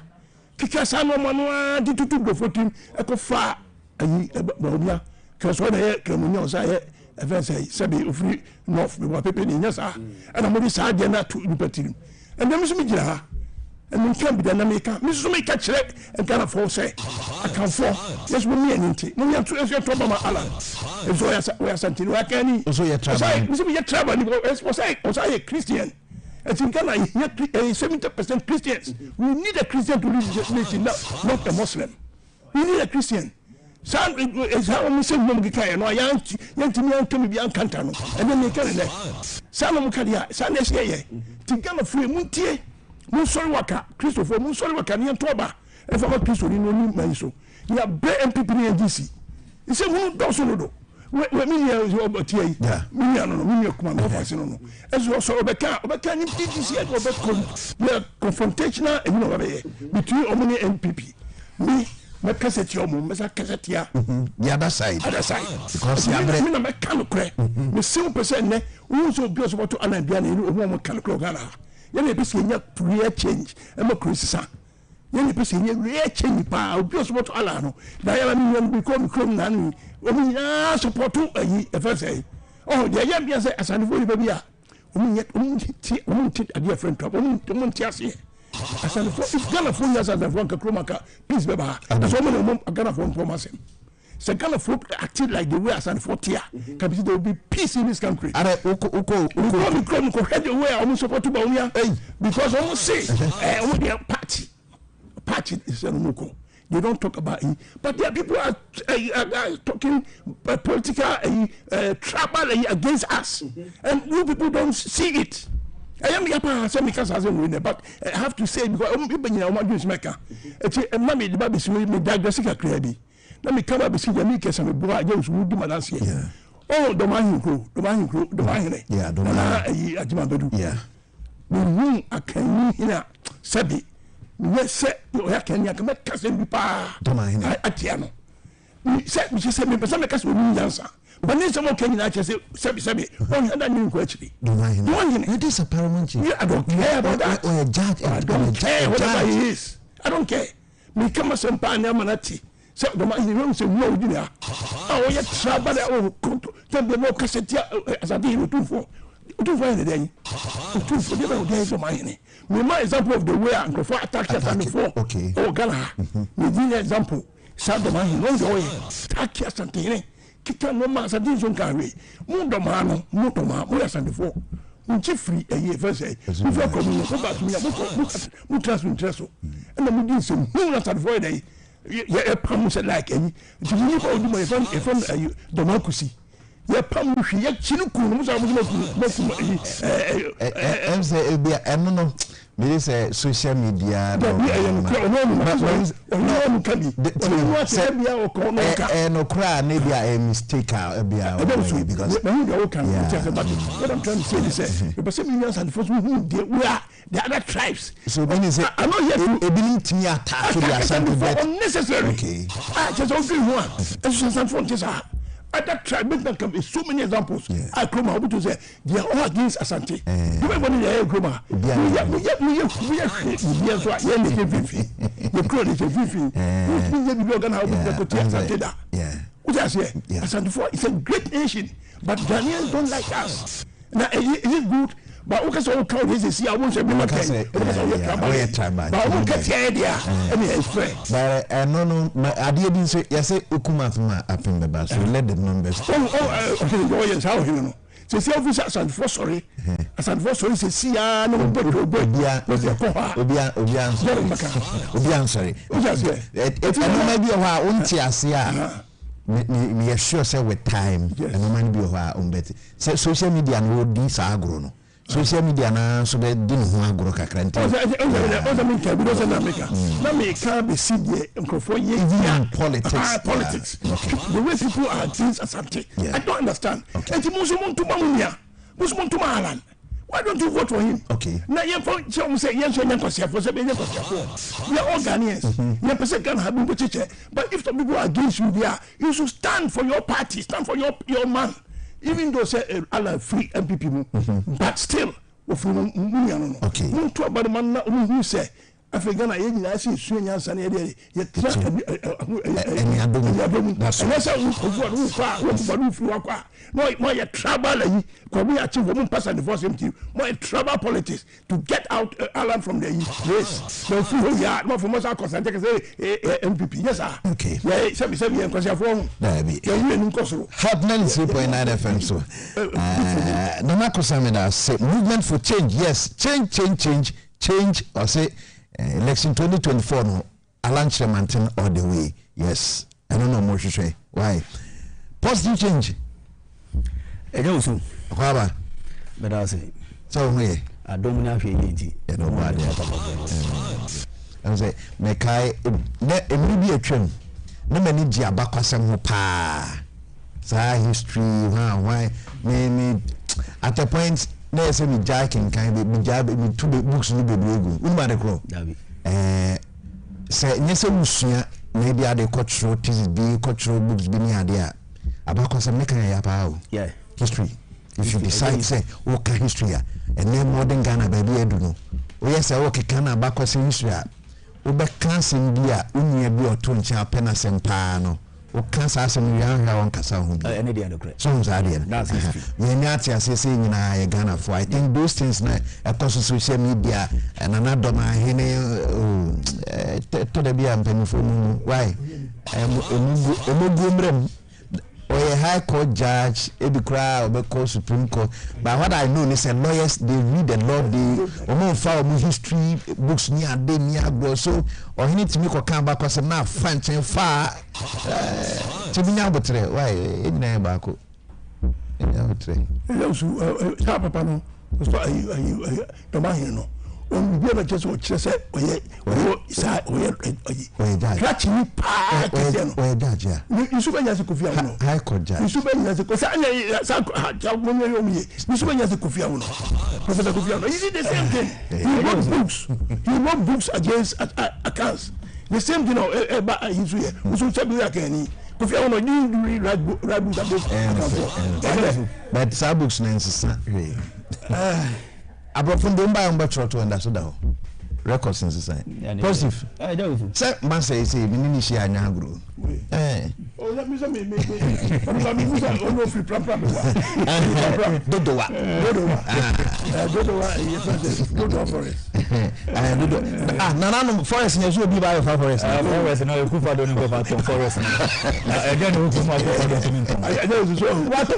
kika sa no mano di tutu do 14 e ko fa ayi ba umia because when I come on say event say sabi free north we were people in yes and I'm only sad na to impetirim and them so me gira ha and me can be the America me so me catch it and kind of force say I can for yes we me anything we have to your trouble my Allah and so we are something we can so you travel me so me travel was I Christian. I think Ghana is 70% Christians. We need a Christian to lead this nation, not a Muslim. We need a Christian. Some is how we say Mumgika, no, young to me and to be uncantano, and then they carry that. Some of Mukadia, San Essia, Tigana free Muntie, Musolwaka, Christopher Musolwaka, near Toba, and for Christo in no new so. You have better people in DC. It's a woman doesn't we me is about here me no me kuma no fase no as also obeka ni TDC e obeka confrontational e no be between omni NPP me cassette your mum me cassette ya the other side because you have me na me kan kure me 100% ne we so bi so to anabia na ni o mo kan kure gana ya na be se nya real change e mo krisisa ya na be se nya real change pa o bi so to ala no na ya me bi ko na ni we support to a say oh the young be say asani for baby a we ti a dear friend trouble we ti ase asani for if Ghana for years and for Kromaka please beba so many Ghana for promise so Ghana for acted like the way asani for tia can be there will be peace in this country are uko head the way almost support to Baumia because almost say only party is no. They don't talk about it, but there are people are talking political trouble against us, and you people don't see it. I am yapa some because as a winner, but I have to say because people in our news maker, it's a mammy the baby me diagnostic clearly. Let me come up and see the make some boy I just would do my last year. Oh, the man who yeah, don't know. Yeah, we I can hear Sabi. Yes, you can make cousin pa. Atiano. We say me, but some case we answer. But then someone came in and say, Sabi, one other new question. It is a paramount. Yeah, I don't care about that. Or a judge, I don't care whatever he is. I don't care. Me come as a pan yamanati. So the man in the room say, no, dinner. Oh, you trouble. Oh, tell the no cassette as I did with for. Do find the day. Do for the day for my my example of the way I'm going to attack us and before. Okay. Oh, Ghana. Me give example. Sad the man no the way. Attack us and thing. Kita no man sad this one carry. Mundo man, mo and before. Free a year first say. Before coming go back to me. Mo transfer interest. And the me some no at avoid day. Yeah, promise like any. Do you know do my from democracy? Yeah, pam hwe ya chinu kunu musa em say e bia eno no me say social media no no kra na bia a mistake a bia because what I'm trying to say is because millions and folks who the other tribes so when you say I'm not here to ebinim timi attack the assembly that unnecessary okay just only one and some from just other tribes can be so many examples. I come out to say they are all against Asante. Everybody there, Groma. It's a great nation, but Ghanaians don't like us. Now, is it good? But okay, so crowd is see. I won't say but no. I didn't say yes. Ukumatma up in the bus. So let the numbers. Oh, yes. How you know? So see officers and for sorry. As and for sorry, say see no Obian sorry. It might be a while. Untia me sure say with time and man be a while on bet. Social media no this agro no. Social media na so they didn't want to go kakra nti o mean can be those in America na me can be see the for politics the way people are doing something I don't understand and musu to malan why don't you vote for him now you for say yes for we are all Ghanaians you person can have been cheche but if the people are against you there you should stand for your party, stand for your man. Even though say Allah free MPP, but still, no. Okay. Who say African yen na see sunya san ye de ye tra any adom that's why who fi wakwa no ye trouble yi ko we achieve wo pass and force him to more trouble politics to get out Alan from the race so fi ya no for most consent say MPP yes sir okay yeah say yen kwase afo da bi ye wi enu kosoro Hot 93.9 FM so no na kosamina say movement for change yes change or say election 2024 no Alan Tremantin all the way yes I don't know more to say why positive change Agya Wusu kwaba but I say so we adom na hwe yenti you know bad I say me kai na emudi atwam na mani di abakwasem ho pa sa history why me at a point na say me jacking kan be me jabe me two books ni bebregu unma de kro say nyese musua na dia de cultural thesis bi cultural books bi ni ade a abakwasem me kan ya pa o yeah history if you decide say okay history and then modern Ghana baby edu no o yes say okay Ghana abakwasem history o be kansen bi a unia bi oto ncha pena sempa no o kansa asem wi anhwa won kasa ho bi any day no so nzade that's history we ni ati asese nyina ye Ghana for I think those things na across social media and another ma hene to the bia mpanifo mu why omogu mrem or a high court judge, Ebikra or Beko Supreme Court. But what I know is that lawyers they read the law, they follow history books near day near bro. So or he need to make a come back because now French and far to be now but why in Bako. Papa no the man no on be able just what say catch me pa you super nyase Kofi Awono high court judge you super nyase ko sa you super nyase Kofi Awono Professor Kofi Awono is it the same thing you wrote books against accounts the same thing history so chebi akani Kofi Awono you read books about but sabooks na insisa Abrofundum ba yomba troto and so down. Records in society. Positive. Say man say me shi anya agro. Oh let me say me no free proper. Dodowa. Dodowa forest. No forest na so bi ba forest. Forest no ku fa do ni go fa forest na. Again we ku ma go do to me. What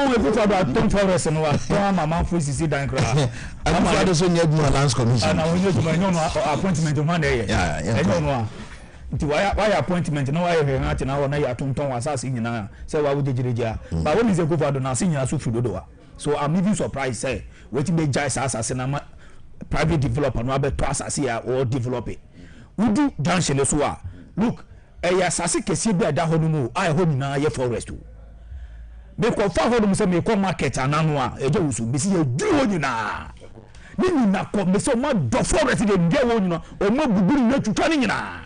we ku fa do forest no wa mama fu sisi dan kra. Mama do so nyed mo lands commission. Na we no appointment man dey. Yeah. No. Nti why appointment no why he na na wona ya tonton asase nyina say wa wujejireja ba woni ze go do na se nyina so fridodo so I'm even surprised say wetin be jai asase na private developer no abeto asase ya or develop it we do junction so a look ya asase kese bi ada ho no mu ai ho nyina ye forest o be ko fa ho no say me ko market anano a Agya Wusu bi si ye du ho nyina ni nyina ko me so ma do forest de de ho nyina o ma buburu na twutwa ni nyina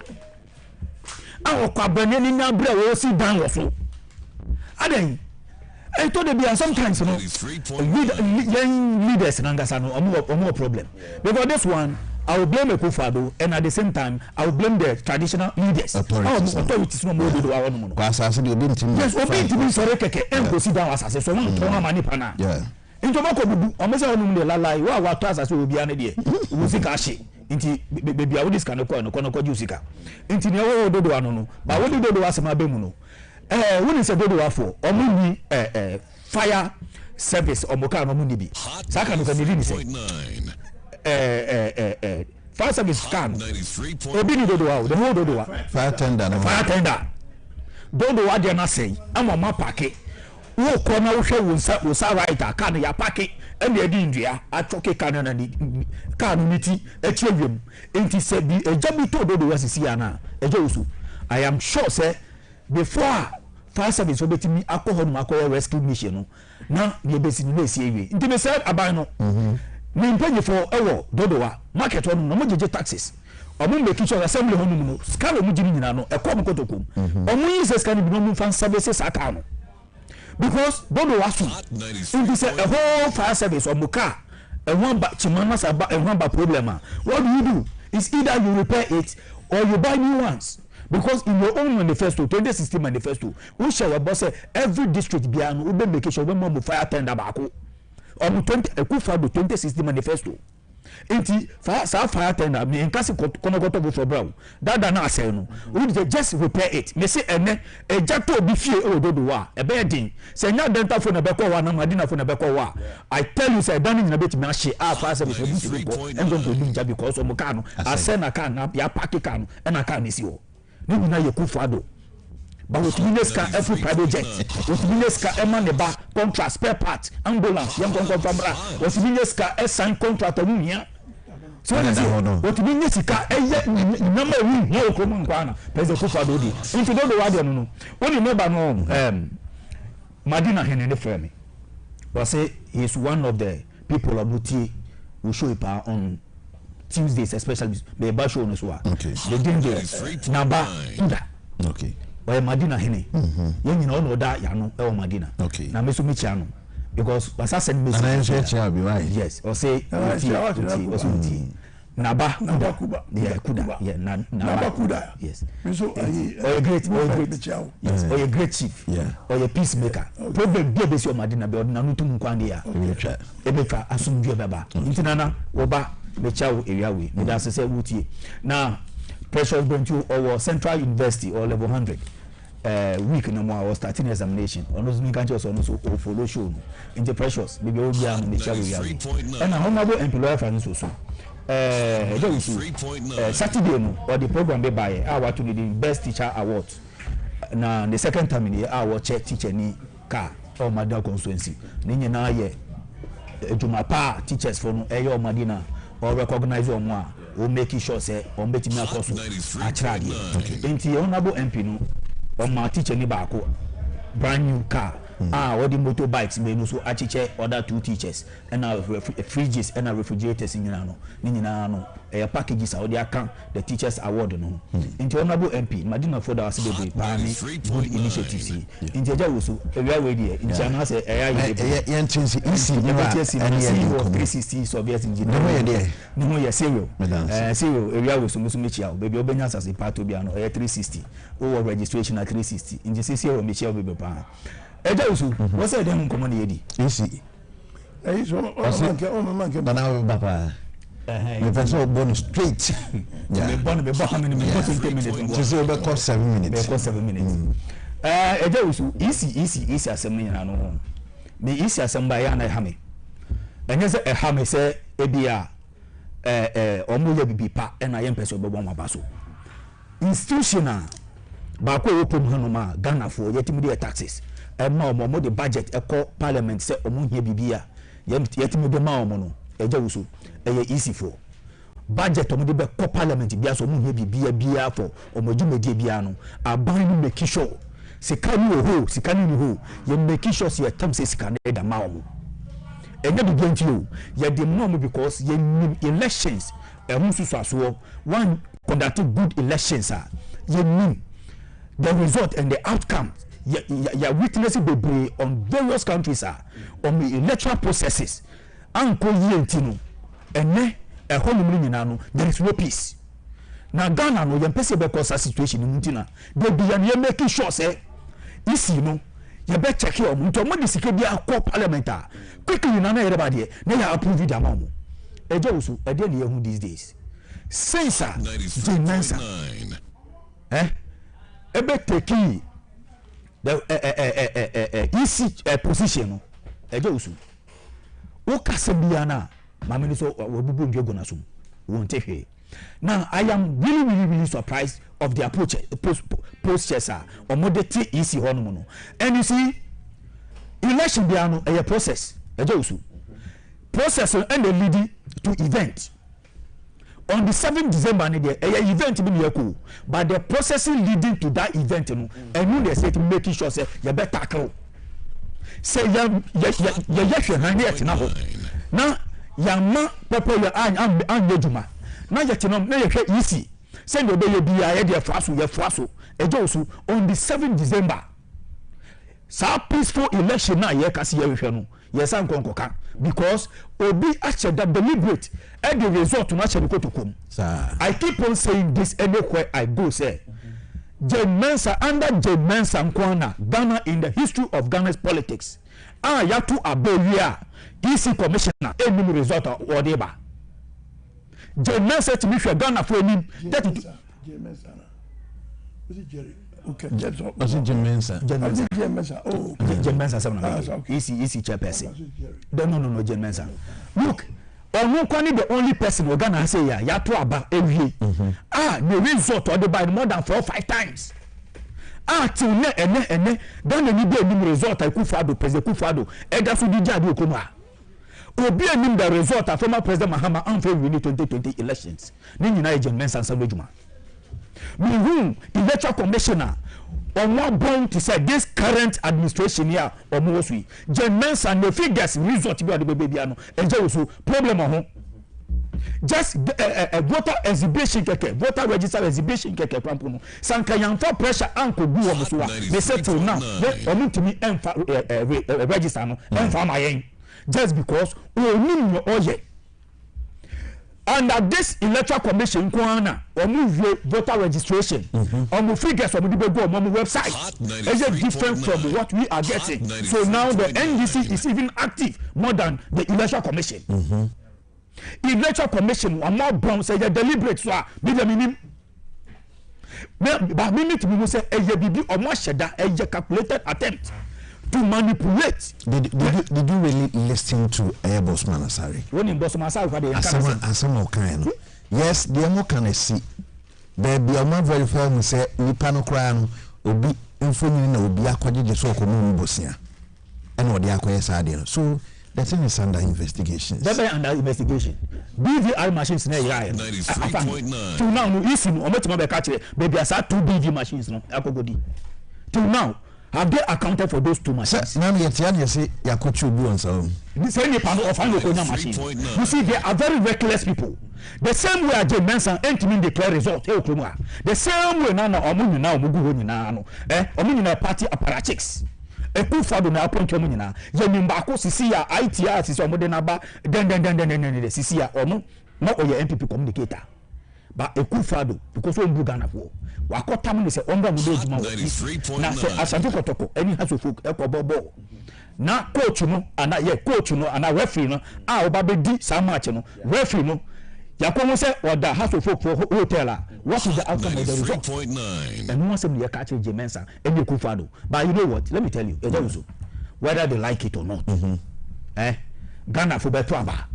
awo kwa bane ni na bra wo si dan wo so aden I told them sometimes no young leaders nangasa no omo problem because this one I will blame Akufo-Addo and at the same time I will blame the traditional leaders authorities no more do awon no kwa asase de obi ntimi yes obi ntimi sore keke en go sit down asase so won ton amani pana yeah into mako bubu o mese wonu de lalai wa to asase obi ane de musika hye nti bebi a wo dis kan ko no ko jusika nti ne wo dodo ano no ba wo dodo asema be mu no woni se dodo afo omo ni fire service omoka no mu ni bi saka no ka ni ni say fire service can obi ni dodo wa the whole dodo wa fire tender dodo wa de na say ama ma pake wo ko na wo hwe wo sa right aka no ya pake and the ndua atoke kan na ni kan ni ti echiewem enti se bi ejabi to dodo wa sisi ana Agya Wusu I am sure say before fire service obetimi akọ no akọ rescue mission no na ye besi ni esi ewie nti be said aban no ni mpanyi for ewo dodowa market no no mojeje taxes omo make sure assembly ho no scan omo jiri nyina no ekom kotokom omo yi se scan bi no mo fan services aka no because dodowa so nti say a whole fire service omo ka a one ba chimanas about a one ba problem. What do? It's either you repair it or you buy new ones. Because in your own manifesto, 2016 manifesto, we share your boss every district biano ube make sure we mo fire tender bako. Or 20 2016 manifesto. Inti fire tender me nkasi kono goto for brown. That na say no. We just repair it. Me say ene e jato obi fie e ododo wa. E be din. Say nya dental phone na beko wa na madina phone na beko wa. I tell you say dan na beti me ahye fire service e buti go. And don't do nja because o mo ka no. I say na ka na ya pack ka no. E na ka me si o. Ni na ye kufado. But with Mineska every private jet, with Mineska Emaneba contract spare part ambulance young contract with Mineska sign contract here. So what Mineska number we no common kwana pese kufado di. Into don't know no. When you remember no Madina Henene Femi was say he is one of the people of Muti who show up on Tuesdays, especially the basho on so. Okay. The dangerous number okay. Or Madina Hene. You know that you know or Madina. Okay. Now me so me chano because was I send me. Right. Yes. Or say Naba Kuba. Yeah, Kuda. Yeah, Naba Kuda. Yes. So or a great yes. Or a great chief. Yeah. Or a peacemaker. Problem be base your Madina be ordinary nutu mkwandia. Ebefa asumdwe baba. Intinana oba mechawo area we. Me that's say wutie. Now pressure going to our Central University or level 100 week no more I was starting examination on those me can't just on so follow show into pressures maybe all be am and honorable employer finance so Saturday no or the program be by our to the best teacher award na the second time in the our teacher ni car or madam constituency ni nyina ye ejuma pa teachers for no eyo madina or recognize on or make sure say on betting me across actually enti honorable MP no on my teacher ni baako brand new car what the motorbikes me no so achiche other two teachers and fridges and refrigerators in no no packages out there can the teachers award no enti honorable MP Madina for the asebe pani good initiatives enti Agya Wusu area we there enti ana say yentinsi easy never 360 Soviet engineer no ye serial serial area we so mechia baby obenya sase part obi ano 360 o registration at 360 enti say serial mechia baby pa Agya Wusu what's that dem come on yedi easy so on man ke bana baba the person born straight. Yeah. Born how many minutes? 20 minutes. Just about 7 minutes. About 7 minutes. Agya Wusu easy assembly na no. Me easy assembly ya na hame. Enye se hame se ebia omo ya bibi pa na ye mpese obebo ma baso. Institutional ba ko open hanu ma Ghana for yetimi dey taxes. Ma omo the budget eko parliament se omo hia bibia yetimi be ma omo no. Agya Wusu easy for budget omo de be ko parliament bia so omo hia bibia for omo djumedie bia no aban no make sure sikani ho you make sure say tam say sikani da ma omo enye be going to you de no because you elections mususu one conduct good elections you the result and the outcome you witnessing be on various countries on the electoral processes anko yentino ene ehonum nyina no there is no peace na Ghana no yempese be cause situation mutina dey be ya make sure say isi no you be check your nto mo disike bia ko parliament quickly na na everybody na ya approve the amount Agya Wusu e dey na these days since ebe take the easy position no Agya Wusu o kasabia na mamini so obubu ndwego na so won't take. Now I am really surprised of the approach postures or modernity easy honomono. And you see election biano a process Agya Wusu process and the leading to event on the 7th December a event be cool but the processing leading to that event and you they say to making sure say you better tackle say ya hwehwe na ho na ya ma papa ya an yeduma na ya tenom na ya hwe easy say no be ya bia ya de fraso Agya Wusu on the 7th December sa peaceful election na ye kasi ye hwehwe no yes an konkoka because obi actually that deliberate and the result na actually kotokom. I keep on saying this anywhere I go say Jane Mensa under Jane Mensa Nkwana Ghana in the history of Ghana's politics yatu abewia EC commissioner any result or deba Jane Mensa to me for Ghana for him that Jane Mensa was it Jerry? Okay. Was it Jane Mensa? Jane Mensa. Oh, Jane Mensa. EC chairperson. No, Jane Mensa. Look, Onwukwani the only person we Ghana say ya to aba ewie. The result or the by more than 4 or 5 times. Till ene Ghana ni be nim result Akufo-Addo president Akufo-Addo ega so di jade okoma. Obi anim the result of former president Mahama anfa win 2020 elections. Ni nyina Jane Mensa nsabejuma. Me electoral commissioner on what born to say this current administration here or mostly Jane Mensa no figures result be the baby ano Agya Wusu problem on just a voter exhibition keke voter register exhibition keke kwampo no sanka yanfa pressure anko gu wo so wa they settle now omo timi enfa register no enfa mayen just because onim no oye. Under this electoral commission, voter registration, figures on the website is different from what we are getting. So now the NDC is even active more than the electoral commission. Electoral commission, one more bomb say deliberate so be the minimum. But we need to say a baby or more shada a calculated attempt to manipulate. Did you really listen to Airbus Manasari? When in Boss Manasari, some kind. Yes, the more can see. Baby, I'm not very firm. Say, Nipano Crown will be informing will be aquatic the so called Bosnia. And what the aquas are. So the thing is under investigation. That's under investigation. BVR machines na yaya. Till now, no issue. Omo be catch baby asa 2 BV machines no akogodi. Till now. Have they accounted for those 2 machines? Now you say Yakuchu on some. This any part of machine. You see, they are very reckless people. The same way Jane Mensa ain't mean declare result. The same way now Omuni now Mugu no. Omuni party apparatchiks. Akufo-Addo na appoint Omuni na. Yenimbako sisi ya ITR sisi omode na ba den sisi ya omo na oye MPP communicator. But Akufo-Addo because we do Ghana for wakotam ni se omba mu do juma na se asante kotoko any has of folk ekobobo na coach no ana referee no oba be di sa match no referee no yakomo se oda has of folk for hotel what is the outcome of the result 3.9 and no say you catch Jane Mensa and Akufo-Addo. But you know what, let me tell you Agya Wusu, whether they like it or not Ghana for better aba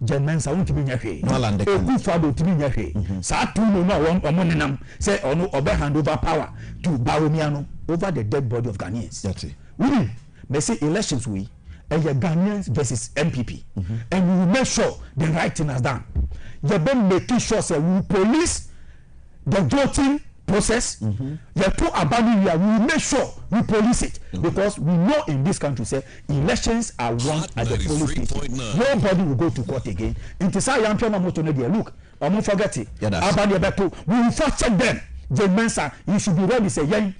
Jane Mensa won't be nyahwe Akufo-Addo to be nyahwe sa tu no omonenam say ono obe hand over power to Biom over the dead body of Ghanaians. That's it. We may say elections we Ghanaians versus MPP and we will make sure the right thing is done. You been making sure say we police the voting process. You put abandon here, we will make sure we police it because we know in this country say elections are won at the police station. Nobody will go to court again. Until say young people not to know there. Look, I'm not forget it. We will first check them. Jane Mensa, you should be ready. Say young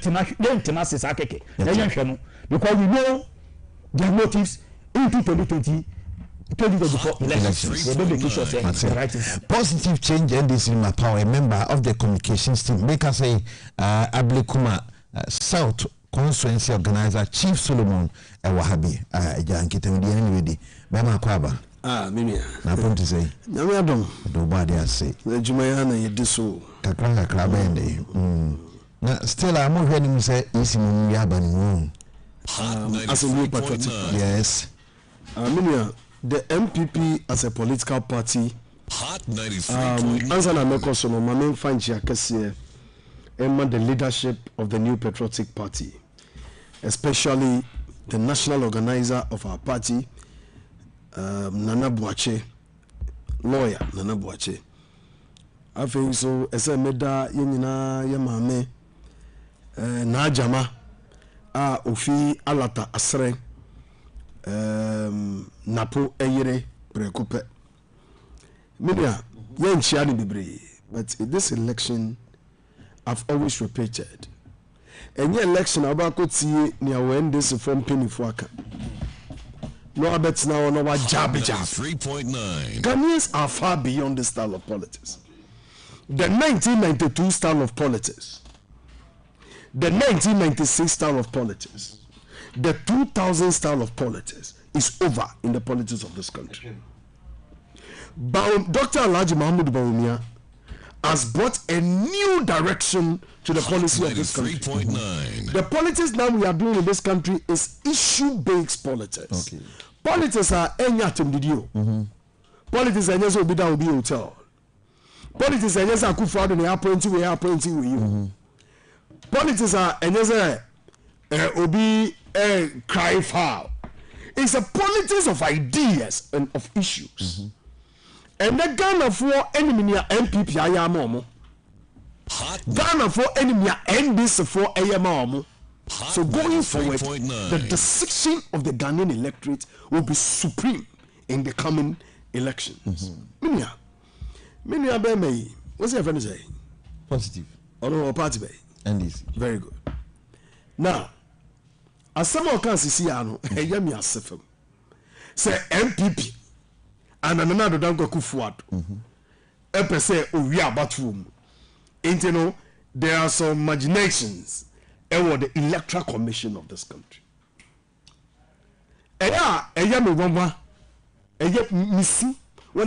tenacity akeke. Because we know their motives into 2020. 2024 elections. They don't make sure the right thing. Positive change NDC in my power. A member of the communications team. Make us say Ablikuma South Constituency Organizer Chief Solomon Wahabi. Jankite mudi anyway. Bema kwaba. Mimi. Na ponti say. Nyame adom. Do body ase. Ejumaya na yediso. Kakra bende. Na still I'm hearing him say isi mu ya bani. As a new patriotic. Yes. Mimi. The MPP as a political party, answer na meko so no main fanchi akese the leadership of the New Patriotic Party, especially the national organizer of our party, Nana Boache, lawyer Nana Boache. I think so. Ese meda yenina yemame na jama ofi alata asre. Napo eyere prekupe media yenchia ni bibre, but in this election I've always repeated Any election about could see near when this from penny for aka. No bets now on our jab. 3.9. Ghanaians are far beyond the style of politics. The 1992 style of politics, the 1996 style of politics, the 2000 style of politics is over in the politics of this country. Dr. Alhaji Mahmoud Bawumia has brought a new direction to the policy of this country. 3.9. The politics now we are doing in this country is issue-based politics. Okay. Politics are any atom didio. Politics are just obi down obi hotel. Politics are just Akufo-Addo na appointing with you. Politics are just obi cry foul. It's a politics of ideas and of issues. And the Ghana for enemy MPP ayamomo. Ghana for enemy NDC for ayamomo. So going forward, the decision of the Ghanaian electorate will be supreme in the coming elections. Minia Beme, what's your friend say? Positive. Or no party bay? NDC. Very good. Now, as someone can see, Yami Asefem say MPP and another Dango Kufuado. Epe say, oh, we are bathroom. And you know, there are some imaginations about the electoral commission of this country. When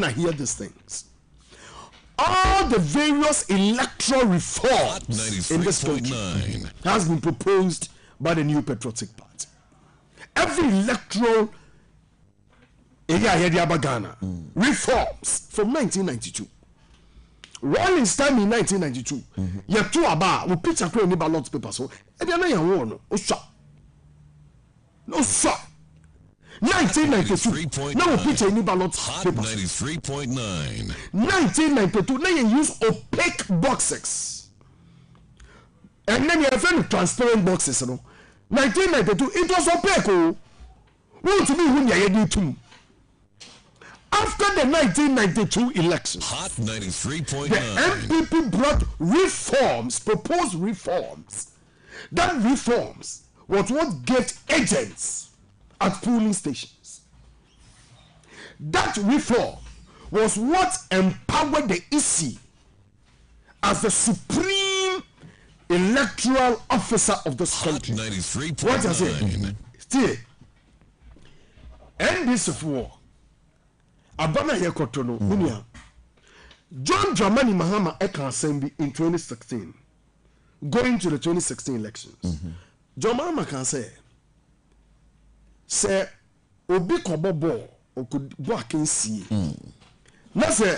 I hear these things, all the various electoral reforms in this country has been proposed by the New Patriotic Party. Every electoral reforms from 1992. Rollins time in 1992. You have two about we pitch across any ballot paper so and then you won. No shot. 1992. Now we pitch any ballot paper. 93.9. 1992. Now you use opaque boxes. And then you have transparent boxes. You know. 1992. It was opaque. Oh, what to be when you are doing? After the 1992 election, the MPP brought reforms, proposed reforms. That reforms was what gave agents at polling stations. That reform was what empowered the EC as the supreme electoral officer of this country. What I say? Still, end this war. Abana Yekotono, Munia. John Dramani Mahama Eka Assembly in 2016, going to the 2016 elections. John Mahama can say, Obi Kobobo, or could walk in see. Now say,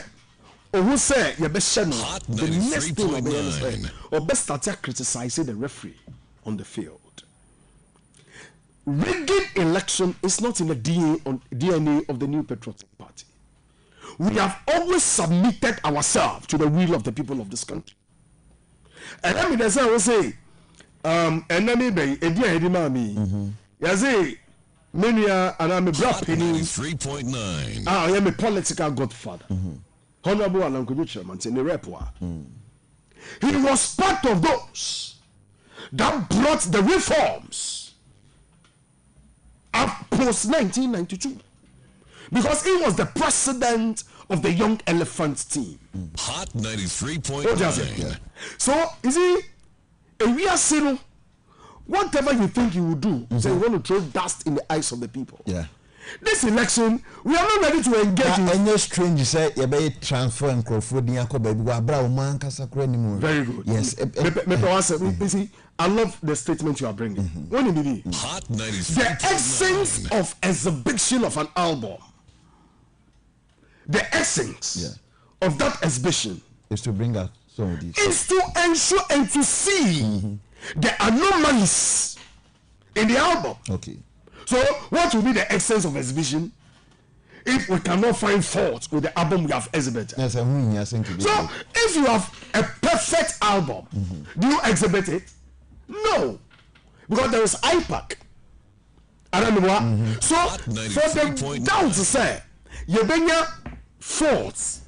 or who say, you best channel, the next thing of the or best start criticizing the referee on the field. Rigging election is not in the DNA of the New Patriotic Party. We have always submitted ourselves to the will of the people of this country. And I mean, as I will say, enemy bay, I say, many and I'm a black penny. 3.9. I am a political godfather. Honorable Alan Chairman in the repertoire. He was part of those that brought the reforms post 1992 because he was the president of the Young Elephants team. Hot 93.9. So you see, we are saying whatever you think you will do, so you want to throw dust in the eyes of the people. Yeah. This election, we are not ready to engage in. Any strange say you be transfer and crowdfunding ako baby wa bra o man kasa kura ni mu. Very good. Yes. You see, I love the statement you are bringing. When it be Hot 93.9. the essence of exhibition of an album, the essence of that exhibition is to bring out some of these. Is to ensure and to see the anomalies in the album. Okay. So what will be the essence of exhibition if we cannot find fault with the album we have exhibited? Yes, so if you have a perfect album, do you exhibit it? No, because there is IPAC. I don't know what. So for the down to say, you bring faults,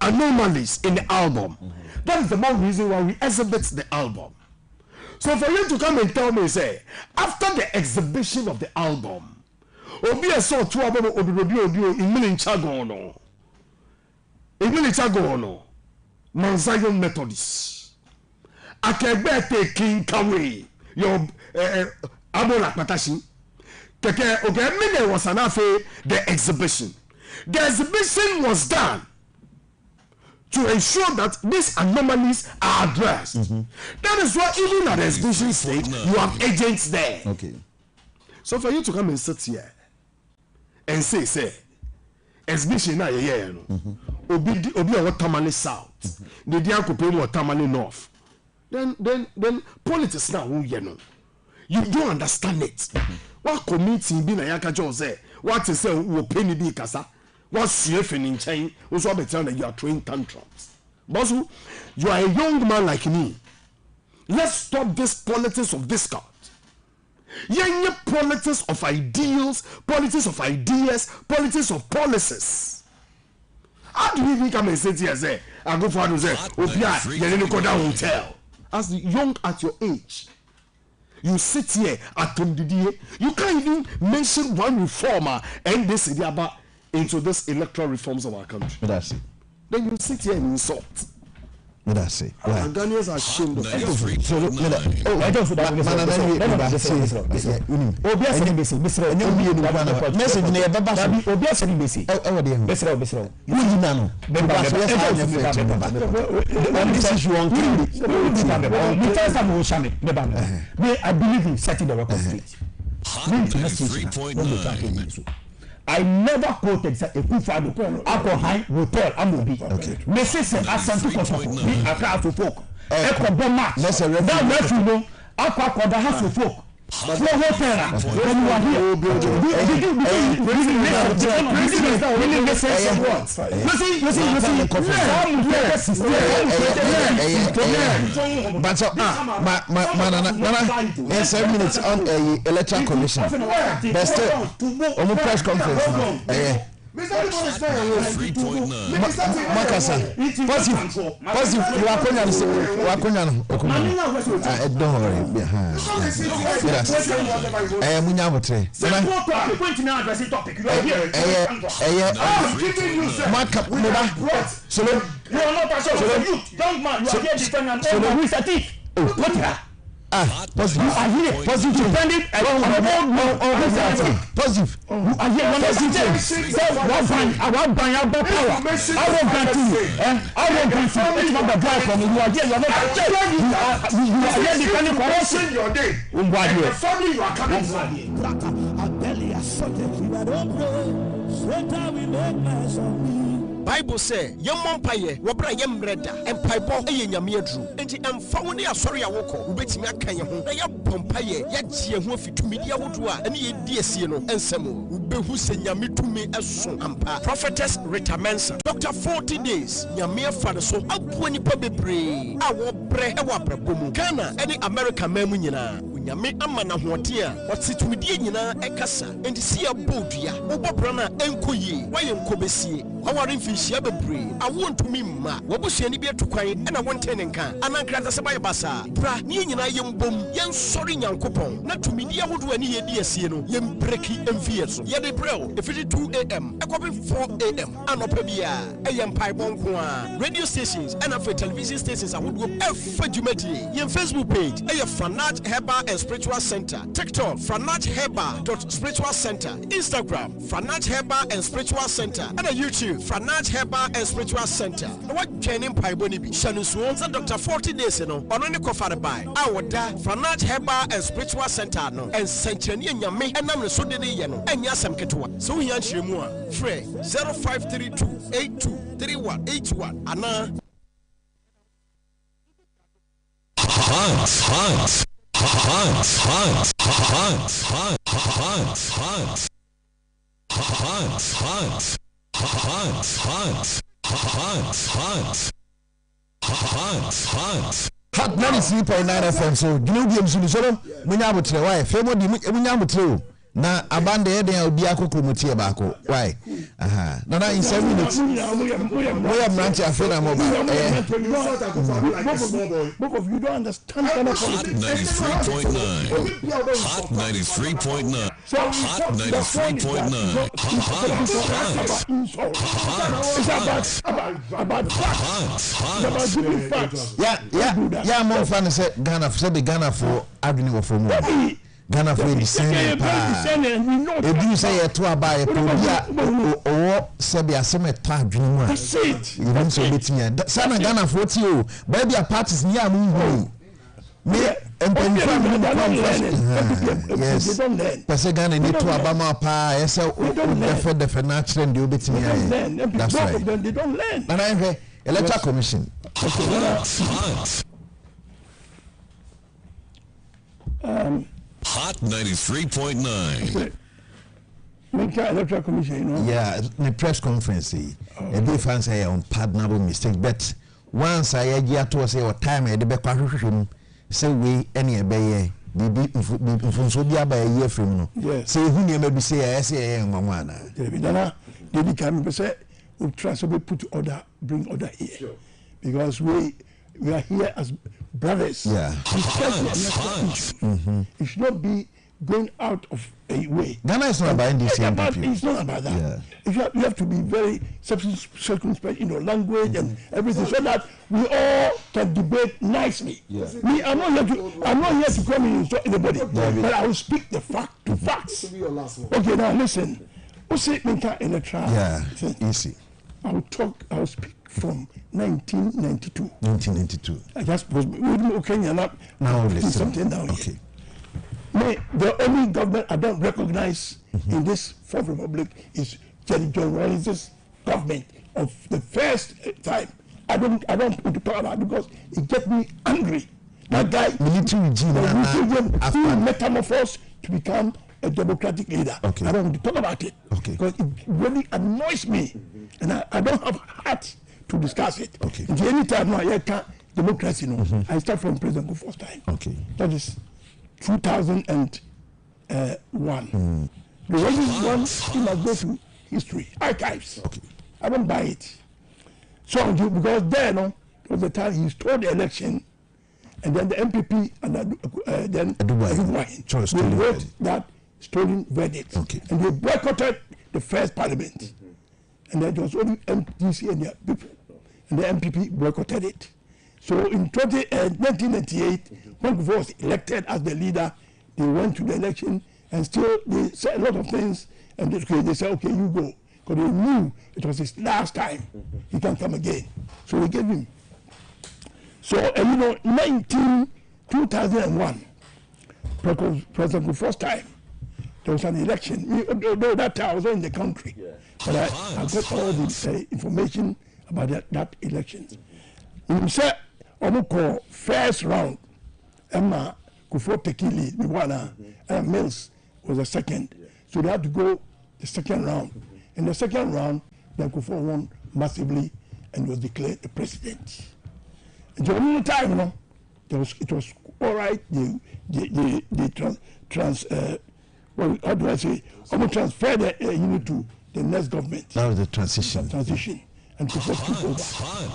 anomalies in the album. That is the main reason why we exhibit the album. So for you to come and tell me, say, after the exhibition of the album, Obi saw two of them in Chagono. In Chagono, Mount Zion Methodist. I can bet King Kawe, your Abola Patashi. Okay, was an affair, the exhibition. The exhibition was done to ensure that these anomalies are addressed. That is why even at the exhibition stage, you have agents there. Okay. So for you to come and sit here and say, exhibition na yeah no. Obi a Tamale South. The dia ko pay what Tamale North. Then politics now who you know. You don't understand it. What committee be na yaka Jose? What is say wo penny be kasa? What's your in chain? Also, that you are throwing tantrums. Bosu, you are a young man like me. Let's stop this politics of discard. Yeah, politics of ideals, politics of ideas, politics of policies. How do you even come and sit here and say, I go for to say, Opia, you didn't go down hotel. As young at your age, you sit here at Tumdidier, you can't even mention one reformer and this is about into this electoral reforms of our country. That's it. Then you sit here and insult. That's it. And Ghanaians are ashamed of it. I believe in setting the record straight. I never quoted a Kufado, alcohol, hotel, Amobi. Mrs. Asantu Kosovo, me Accra to folk. Echo Boma, that's a refuge. Aqua the house of folk. No hotel, when you are here. But in 7 minutes on electoral commission. Best on the press conference. Makasa, positive. You are Konyan. Don't worry. I am Munyabotre. So you are not a youth, young man. You are here to spend an hour with a thief. What? Positive. You are here. Positive. Depending positive. You are here. Positive. Say one ban your power. I won't grant you. I won't grant you. It's not the drive from you. You are here. You are not. You are here depending on what your day. The family you are coming from. I barely accepted you. I don't pray. Sweater we make mess of me. Bible say yemon paye wobra yemreda empaibo eye nyame aduru enti emfa woni asori awoko ubetimi aka ye ho na ye pompaye ye gie ho afitumi dia wodu a ene ye die sie no ensemo ubehu se nyame tumi eso ampa. Prophetess Rita Mensa Dr. 40 days nyame afa so abu nipa bebre a wo bre e wa brabomu Ghana ene America mamu nyina nyame ama na hote a watitumi die nyina ekasa enti sie abodua wobobra na enkoyi waye nkobesie awari mfishia bebre awontumi mma wabusuani bi atukwan ena wontene nka anankra se baye basa bra ne nyina yembom yensori nyankopon na tumidi ahodo ani yedi asie no yembreki emfie so ye de brel efiti 2 am ekobi 4 am anopa bia eyempai bonko a radio stations and for television stations ahodo efa dwumadi ye Facebook page eye Franach Herbal and Spiritual Center, TikTok franachherbal.spiritual center, Instagram Franach Herbal and Spiritual Center, and YouTube Franach Herbal and Spiritual Center. No what training paiboni bi shanu so Dr. 40 days no ono ne kofare bai awoda Franach Herbal and Spiritual Center no and senchani nyame enam ne so de ye no anya asem ketewa so hia nchiremu a free 0532 82 3181 ana Hot 93.9 FM. So, you know, Biom Sulu, Munya Butre, why? Femo di Munya Butre. na abande e den obi akoko mutie baako why na in 7 minutes we have branch afena mo ba both of you don't understand Ghana politics. 93.9 Hot 93.9 Hot 93.9 It's about facts. It's about giving facts. Yeah, more fun say Ghana for avenue from Ghana for the same you say to buy a or Sabia Summer Tadwin. That's it. You don't say it me. Sana Ghana for you, baby, a parties near me. Yes. Person Ghana need to Obama pa. Yes, the natural and do bit me. That's right. They don't learn. And I have Electoral Commission. Hot 93.9. Electoral Commission, you know? Yeah, the press conference. A difference say on pardonable mistake, but once I get to say what time I the question say we any obey bibi mfunso bia ba ye from no. Say who near maybe say I say mama. They can say we try to put order, bring order here, because we are here as brothers. Yeah. It should not be going out of a way. Ghana is not about this. It's not about that. Yeah. You have to be very circumspect in your language and everything, so that we all can debate nicely. Yeah. I'm not here to come and insult anybody, but I will speak the facts. Okay, now listen. What's it in a trial? Yeah, easy. I will speak from 1992. 1992. I just was now listen something down here. The only government I don't recognize in this Fourth Republic is Jerry John Rawlings' government of the first time. I don't want to talk about it because it gets me angry. That guy, military regime, he metamorphosed to become a democratic leader. I don't want to talk about it because it really annoys me, and I don't have heart to discuss it. Any time now, I can't democracy. I start from President Kufuor's time. That is 2001. The Rawlings one, he must go to history archives. I don't buy it. So because there, was the time he stole the election, and then the MPP and then Dwene wrote that stolen verdict, and they boycotted the first parliament, and there was only MDC and their people, and the MPP boycotted it. So in 1998, when Kufuor was elected as the leader, they went to the election and still they said a lot of things, and they said, okay, you go, because they knew it was his last time. He can't come again. So they gave him. So, 2001, President Kufuor's time, there was an election. Although that time I was in the country, but I got all the information about that election. We said, call first round, Emma Kufuor taking lead, and Mills was the second. So they had to go the second round. In the second round, then Kufuor won massively and was declared the president. And during the time, it was all right. How do I say? Transfer the unit to the next government. That was the transition. And Kufuor took over.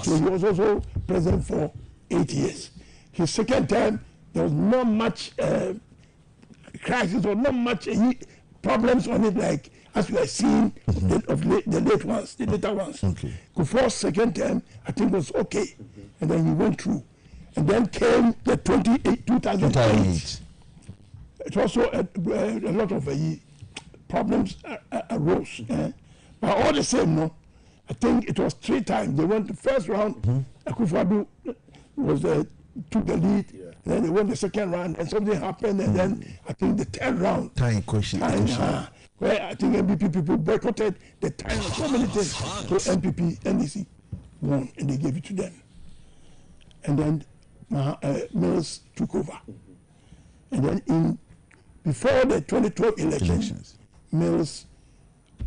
So he was also president for 8 years. His second term, there was not much crisis or not much problems on it, like as we are seeing the later ones. Kufuor's second term, I think, was okay, and then he went through, and then came the 2008. It also a lot of problems arose, but all the same, I think it was 3 times. They went the first round. Akufo-Addo took the lead. And then they went the second round, and something happened. And then I think the third round. Where I think MPP people boycotted the time of so many things. So MPP, NDC won, and they gave it to them. And then Mills took over. And then before the 2012 elections, Mills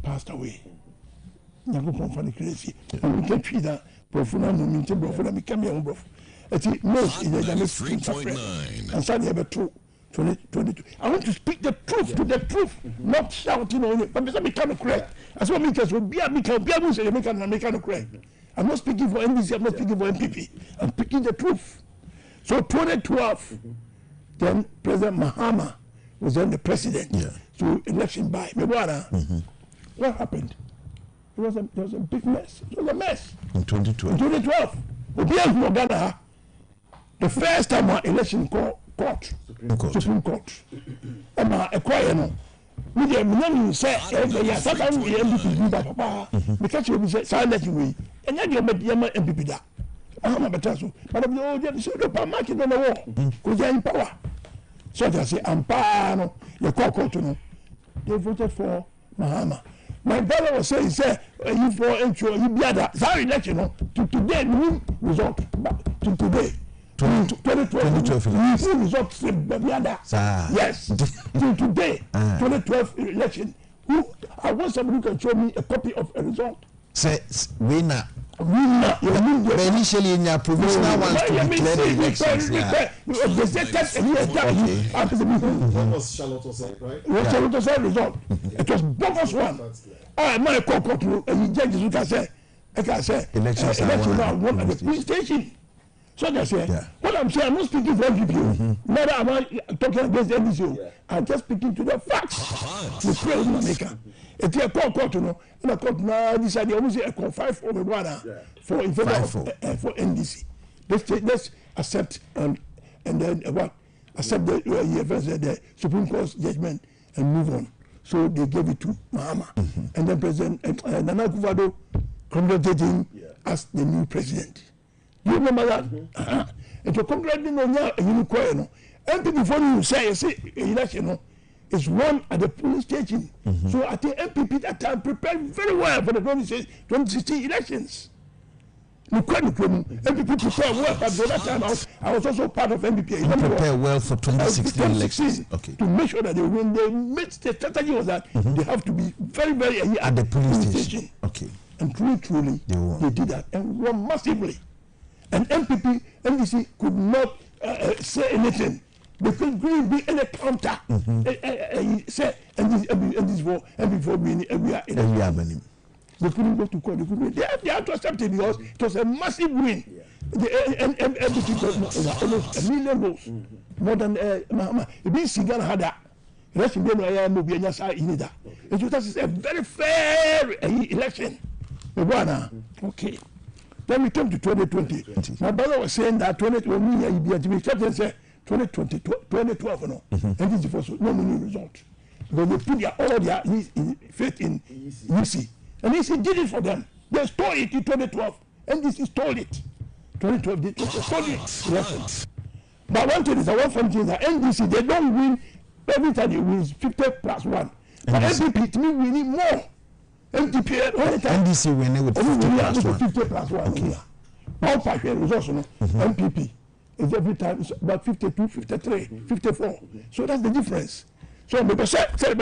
passed away. Crazy. And we can treat that. Mills is a James 3.9. And Sunday ever to 2022. I want to speak the truth to the truth, not shouting on it. But me kind correct. As what me can so be me say me can correct. I'm not speaking for NDC, I'm not speaking for MPP. I'm speaking the truth. So 2012, then President Mahama was then the president. So election by Mebwana. What happened? It was a big mess. It was a mess. In 2012. In 2012. The first time our election court. Supreme Court. A quiet no. We the money say yeah, sometimes we MPP ba papa. Because we say silent way. And then you MPP da. I'm better so. But you so the market on the wall. Because they in power. So they say ampano the court no. They voted for Mahama. My brother was saying, say, you for entry, you be that. That election, to today, new result. To today. 2012 results yes till today 2012 election I want somebody who can show me a copy of a result say winner initially in your provisional ones to declare the elections they said test and year what was Charlotte said, right? What Charlotte said result it was bogus one my court to judges who can say elections are won at the police station. So that's it. What I'm saying, I'm not speaking for NPP. Neither am I talking against the NDC. I'm just speaking to the facts. The president America. It's a court, you know. And a court now decided almost a call 5 over 1 for in favor of for NDC. Let's accept and then what? Accept the Supreme Court's judgment and move on. So they gave it to Mahama. And then President Nana Akufo-Addo congratulated him as the new president. You remember that? And to congratulate you and before you say election is won at the police station. So I think MPP that time prepared very well for the 2016 elections. MPP prepared well, but at that time I was also part of MPP. You prepared well for 2016 elections. Okay. To make sure that they win, the strategy was that they have to be very, very at the police station. Okay. And truly, they did that and won massively. And MPP, NDC could not say anything. They couldn't be any counter. Say, and this war, and before we are in they couldn't go to court. They had to accept it because it was a massive win. And MPP got almost 1 million votes. More than Mahama. It means Ghana had that. The rest of them are that. It was a very fair election. Okay. Then we came to 2020. My brother was saying that 2012, no, and this is for no many results. Because they put all their faith in UC. And UC did it for them. They stole it in 2012. And this stole it. 2012, they stole it. But one thing is, one funny thing is that NDC, they don't win every time they win 50 plus 1. But MPP, to me, we need more. NDC winning with 50 plus 1. Okay. All party results, MPP is every time it's about 52, 53, 54. So that's the difference. So maybe say you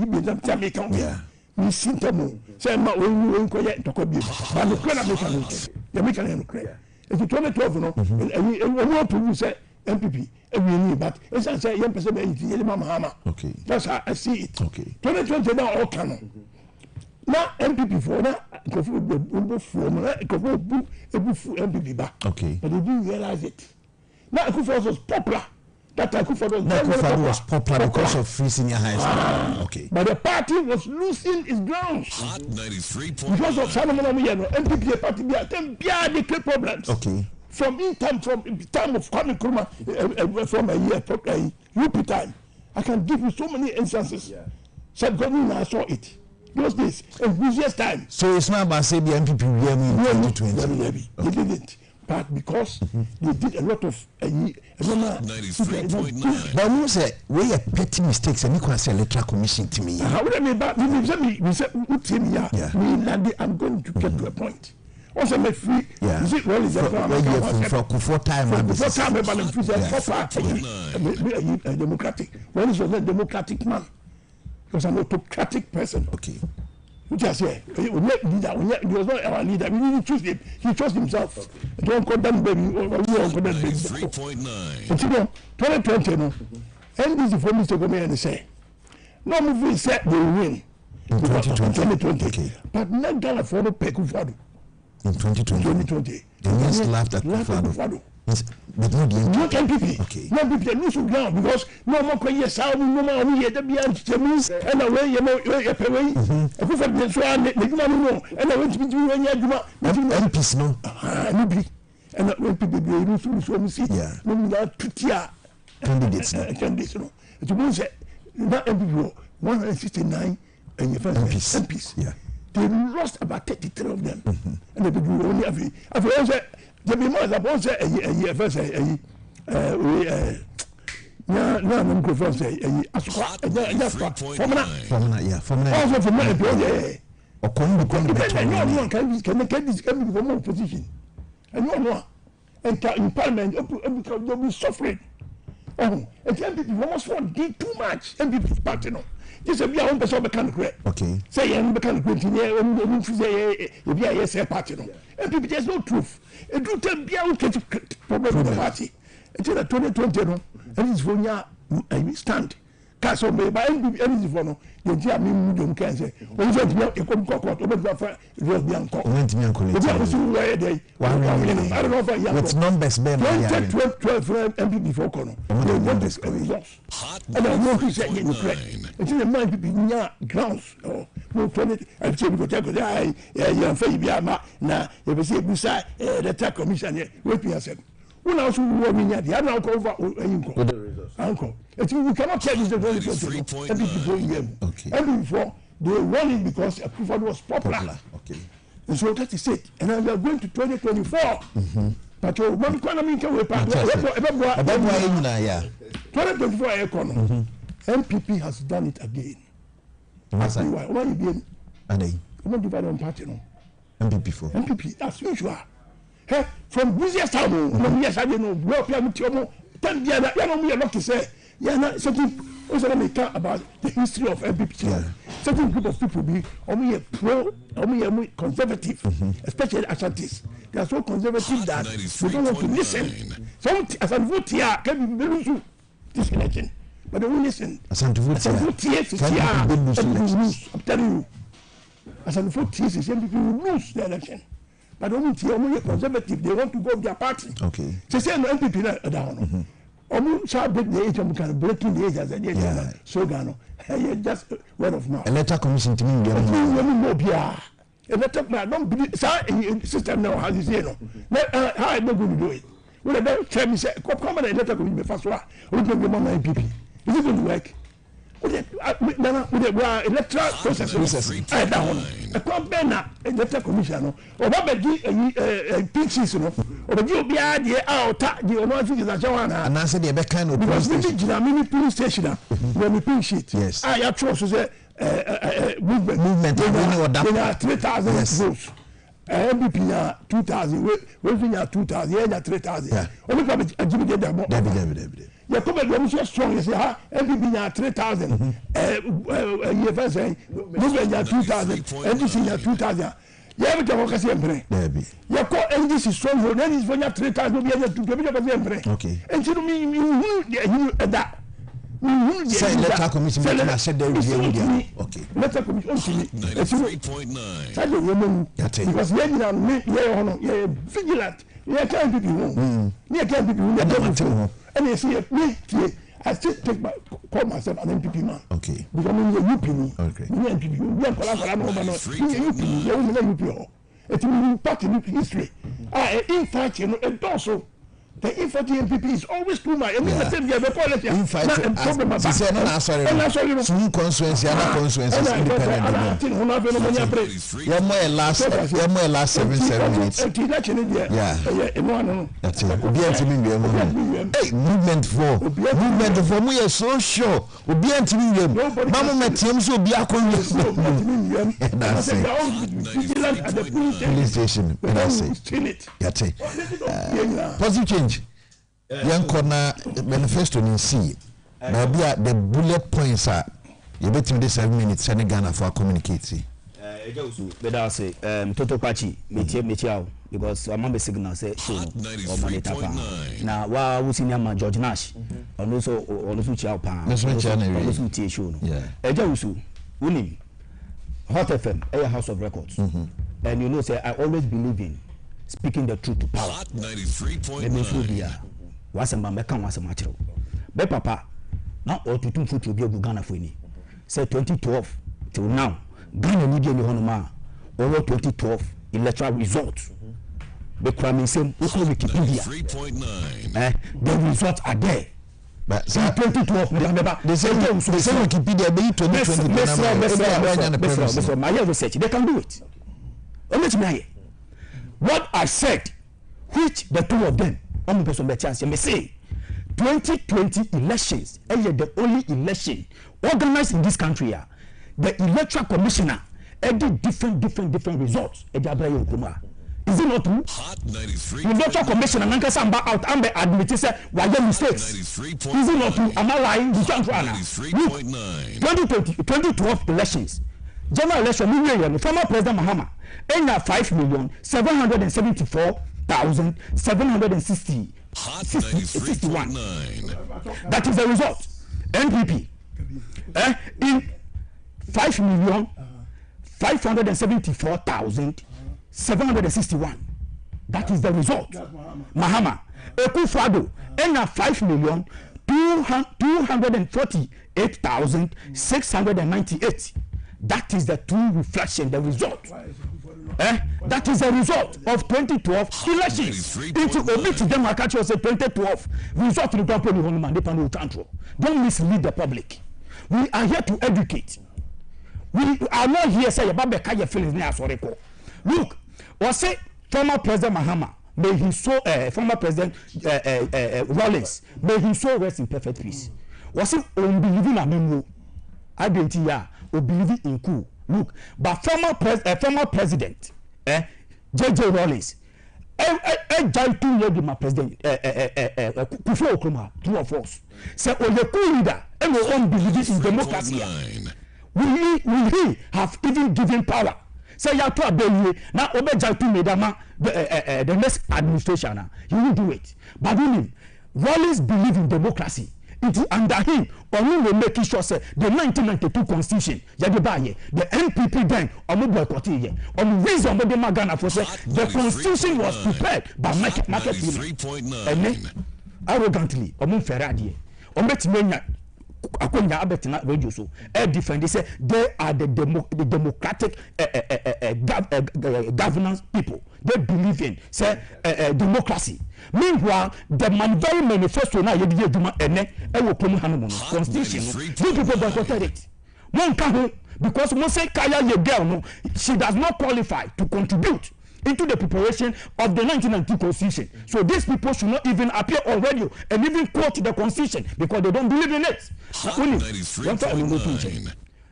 be them tell me come here. We see them say ma we go yet to go be. But the plan make it. If you 2012 and we want to say MPP but it's say young person be Mahama. Okay. That's how I see it. Okay. 2020 now all canon. Now MPP for now MPP back. Okay. But they didn't realize it. Now Akufo was popular. That Akufo was popular because of free senior high school. Okay. But the party was losing its grounds. Hot 93. Because of Simon MPP party they create problems. Okay. From time of Kwame Nkrumah from a year UP time. I can give you so many instances. Said government I saw it. Those days, enthusiast time. So it's not about saying the MPP in 2020. They didn't. But because they did a lot of 93.9. But you say we are petty mistakes and you can say electoral commission to me. How would I mean? But we said, I'm going to get to a point. Also, make free. Is it really for time? Before time, a democratic. When is a democratic man? Because I'm an autocratic person. Okay. Just say, he was not our leader. We didn't choose him. He chose himself. Don't condemn baby. 2020, no. And this is for Mr. Gomez and say, no movie said they will win in 2020. Okay. But not Ghana for the Pekufado. In 2020. The Indians laughed at Kufado. But not MPP. Okay. No MPP, they lose now because no more years, no more we the beyond Jamus, and away, you know, a pay. A good for the Swan, the Juma, and I went to be doing Yajuma, MPs, no. MPP. And that will be the so we see. Yeah. No, that Tutia candidates. Candidates, no. It's one say, not MPP, 169 and your first MPs. Yeah. They lost about 33 of them. And they do only have the be more than say a first no microphone say also from my or can this can be from opposition and no and in parliament you'll be suffering and MPP almost did too much MPP party no this is a person mechanical okay say you mechanical say you say party no MPP there's no truth it do tell be out problem with the party until 2020 no and this for ya stand cast on me by MPP for no you tell me you can say we just be a come court over the for just be anko went me anko I don't know if with numbers ben 12 MPP for kono the numbers and I know who said you correct until the man be nya grounds or no 20 I say we go take go ya fa bi ama na you be say busa the tax commission here wait me say when also we nya the now cover uncle you cannot tell this the and before they won it because approval was popular. Okay. And so that is it. And now we are going to 2024. But one economy can wait. 2024 economy. MPP has done it again. Why you being? You want to divide on party no? MPP for. MPP as usual. Hey, from busiest time, no yes I don't know. Well, PM Tiomo. 10 years. You know me a lot to say. Yeah, not something. Also, let me talk about the history of MPP. Yeah. Certain group of people be only a pro, only a conservative, especially Ashantis. They are so conservative that they don't want to listen. Some as a vote here can be lose this election, but they won't listen. As a vote here, I'm telling you, as a vote here, MPP will lose the election. But only conservative, they want to go with their party. Okay. They say no MPP down. Shall break the age of breaking the age as a so Gano. Just word of mouth. Electoral commission to me, don't believe system now how you say no. How I not going to do it. Well, about tell me say come on electoral commission first one. We can get my MPP. Is it going to work? With the electoral process. I down. A company electoral commission or what be PCs no or be obi ade out the ono figures that one and answer the back kind of because we be mini police station when we pin sheet yes I trust say movement we are 3,000 votes MPP na 2,000 we finish 2,000 yeah 3,000 only come give me the you come and you so strong you say ha MPP na 3,000 you first say movement na 2,000 NDC na 2,000 yeah we can sayempre you call NDC strong for then is for 3,000 be able to beempre okay and you mean that say electoral commission I said there is okay electoral commission 93.9 because you vigilant you can't be you can't be and you see me I still call myself an MPP man. Okay. Because I'm a UP. Okay. I'm a MPP. We are UP. It's a part in history. In fact, you know, and also the infantry MPP is always too much. I mean, I said, yeah, in fact, she said, no, sorry. Some constituency, other constituencies, independent. You're more last 7 minutes. Yeah. That's it. Hey, movement for me is so sure. Mama met him so be a that's it. Police station. That's it. That's it. Positive change. Young corner manifesto in C. Now, the bullet points are you bet me 7 minutes. Ghana for communicate. Agya Wusu better say Toto Pachi metie out because I'm on signal say show or monitor na wa wo senior man George Nash and also chia pa also tie show no Agya Wusu unim Hot FM House of Records and you know say I always believe in speaking the truth to power. Hot 93.9 wasema meka wasema chiro be papa na otutum futu bi ogu Ghana for ni say 2012 till now Ghana media ni hono ma over 2012 electoral results be cramming same Wikipedia the results are there but say 2012 remember they say Wikipedia be 2020 my research they can do it what I said which the two of them on person be chance me say 2020 elections the only election organized in this country here the electoral commissioner did different results is it not true? The electoral commissioner nanka samba out and admit say why the mistakes is it not true? Am I lying? 2012 elections general election former president Mahama enya 5,774,761 that is the result. NPP in 5,574,761 that is the result. Mahama Ekufuado enya 5,248,698 that is the true reflection, the result. That is the result of 2012 elections. Into omit them, I catch you say 2012 result to the don't mislead the public. We are here to educate. We are not here say about your feelings near sorry. Look, or say former President Mahama, may he so former President Rawlings, may he so rest in perfect peace. Was it unbelieving a memo? I didn't hear. Believe in cool. Look, but former president, J.J. Rawlings, Jaitu Lady, my president, Kufuor Nkrumah, two of us. Say, oh, the cool leader, and we don't believe in democracy. Will he have even given power? Say, you to obey now, obey Jaitu Medama, the next administration, he will do it. But Rawlings believe in democracy. Under him, or we will make sure say the 1992 constitution, the NPP then, or we boycott it. On the reason why the Magana for say the constitution was prepared by market people. And then arrogantly, or we Ferrari, or Metimania, Akonya Abetina radio so defend. They say they are the democratic governance people. They believe in say democracy. Meanwhile, the very manifesto now you do constitution. You people boycotted it. One can because one say Kaya ye girl no, she does not qualify to contribute into the preparation of the 1992 constitution. So these people should not even appear on radio and even quote the constitution because they don't believe in it.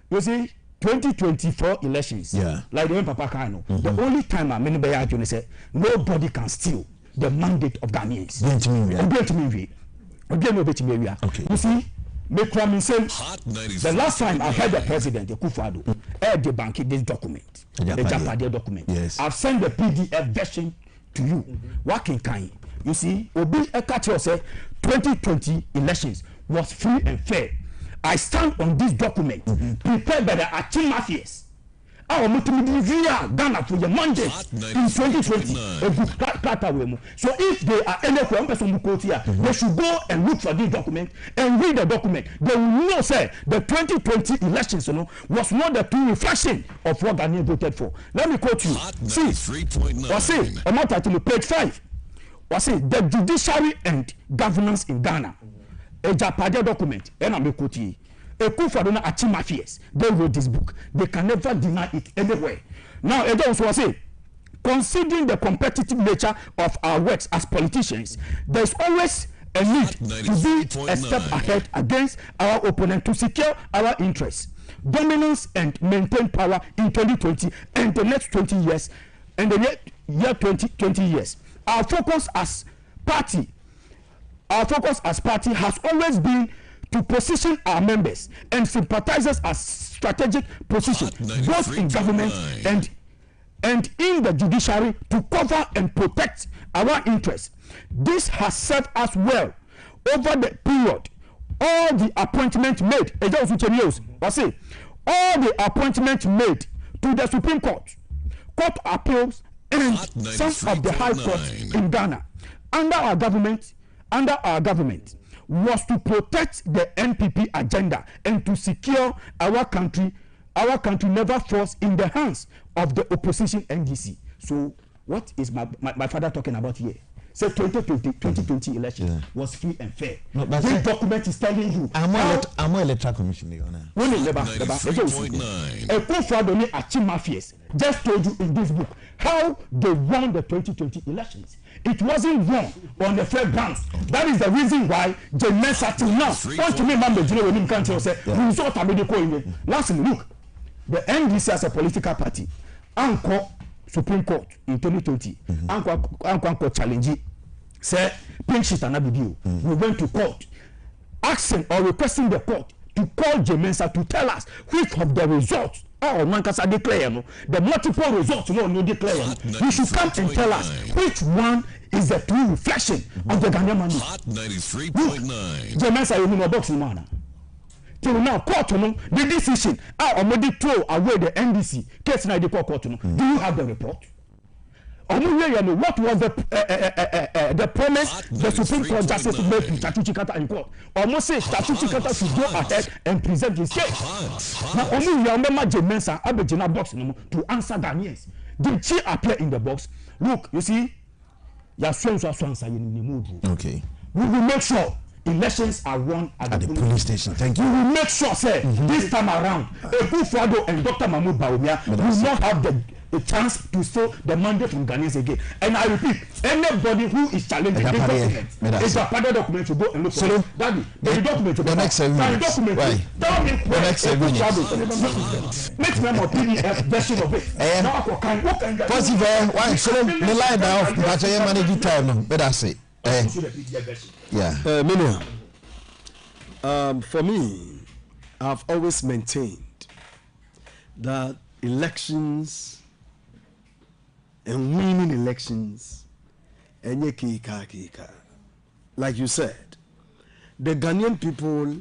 You see, 2024 elections, like the way Papa Kano, the only time I mean by say nobody can steal the mandate of Ghanaians. You see, the last time I heard the president, Kufuor, debunking this document, the Japade document. Yes. I've sent the PDF version to you. What can you see? Obi Ekacho said 2020 elections was free and fair. I stand on this document prepared by the Achim Mafias. Our multimedia Ghana for your mandate in 2020. So if they are any person here, they should go and look for this document and read the document. They will know say the 2020 elections was not the true reflection of what Ghanaians voted for. Let me quote you. See, I'm not title page 5. The judiciary and governance in Ghana. A Japade document, and I'm quoting. Ekufuor na Achim Mafias, they wrote this book. They can never deny it anywhere. Now, Agya Wusu was saying, considering the competitive nature of our works as politicians, there is always a need to be a step ahead against our opponent to secure our interests, dominance, and maintain power in 2020 and the next 20 years, and the year 20 years. Our focus as party has always been to position our members and sympathizers as strategic positions, both in government and in the judiciary, to cover and protect our interests. This has served us well over the period. All the appointments made, all the appointments made to the Supreme Court, Court of Appeals, and some of the high courts in Ghana under our government was to protect the NPP agenda and to secure our country never falls in the hands of the opposition NDC. So what is my father talking about here? So 2020 election was free and fair. No, this document is telling you. I'm electoral commission. When Mafias just told you in this book how they won the 2020 elections. It wasn't won on the fair grounds. That is the reason why the Mesa till now want to me when him can't say result are medical. Lastly, look, the NDC as a political party, Anchor Supreme Court in 2020, Anchor challenge say pink sheet and abidio. We went to court, asking or requesting the court to call Jemensa to tell us which of the results man can declare the multiple results no declare. You should come and tell us which one is the true reflection of the Ghanaian money. Hot 93.9. Jemensa you know box man. Till now, court the decision already throw away the NDC case now the court. Do you have the report? What was the promise the Supreme Court justice made to Tatu Chikata in court? Almost say Tatu Chikata should go ahead and present his case. Now, only you remember Jemensa Abedina box to answer Ghanaians. Did she appear in the box? Look, you see, okay. We will make sure elections are won at the police station. Thank you. We will make sure, sir, this time around, Ekufuado and Dr. Mahmoud Biom will not have the chance to steal the mandate from Ghanaians again. And I repeat, anybody who is challenging this document, it's a part of the document to go and look for it. Daddy, the document to go. The next 7 minutes. Tell me the next 7 minutes. Make them a PDF version of it. Possible. Why? So, the line now, but I am managing time. But I say. Yeah. For me, I've always maintained that elections and winning elections, like you said, the Ghanaian people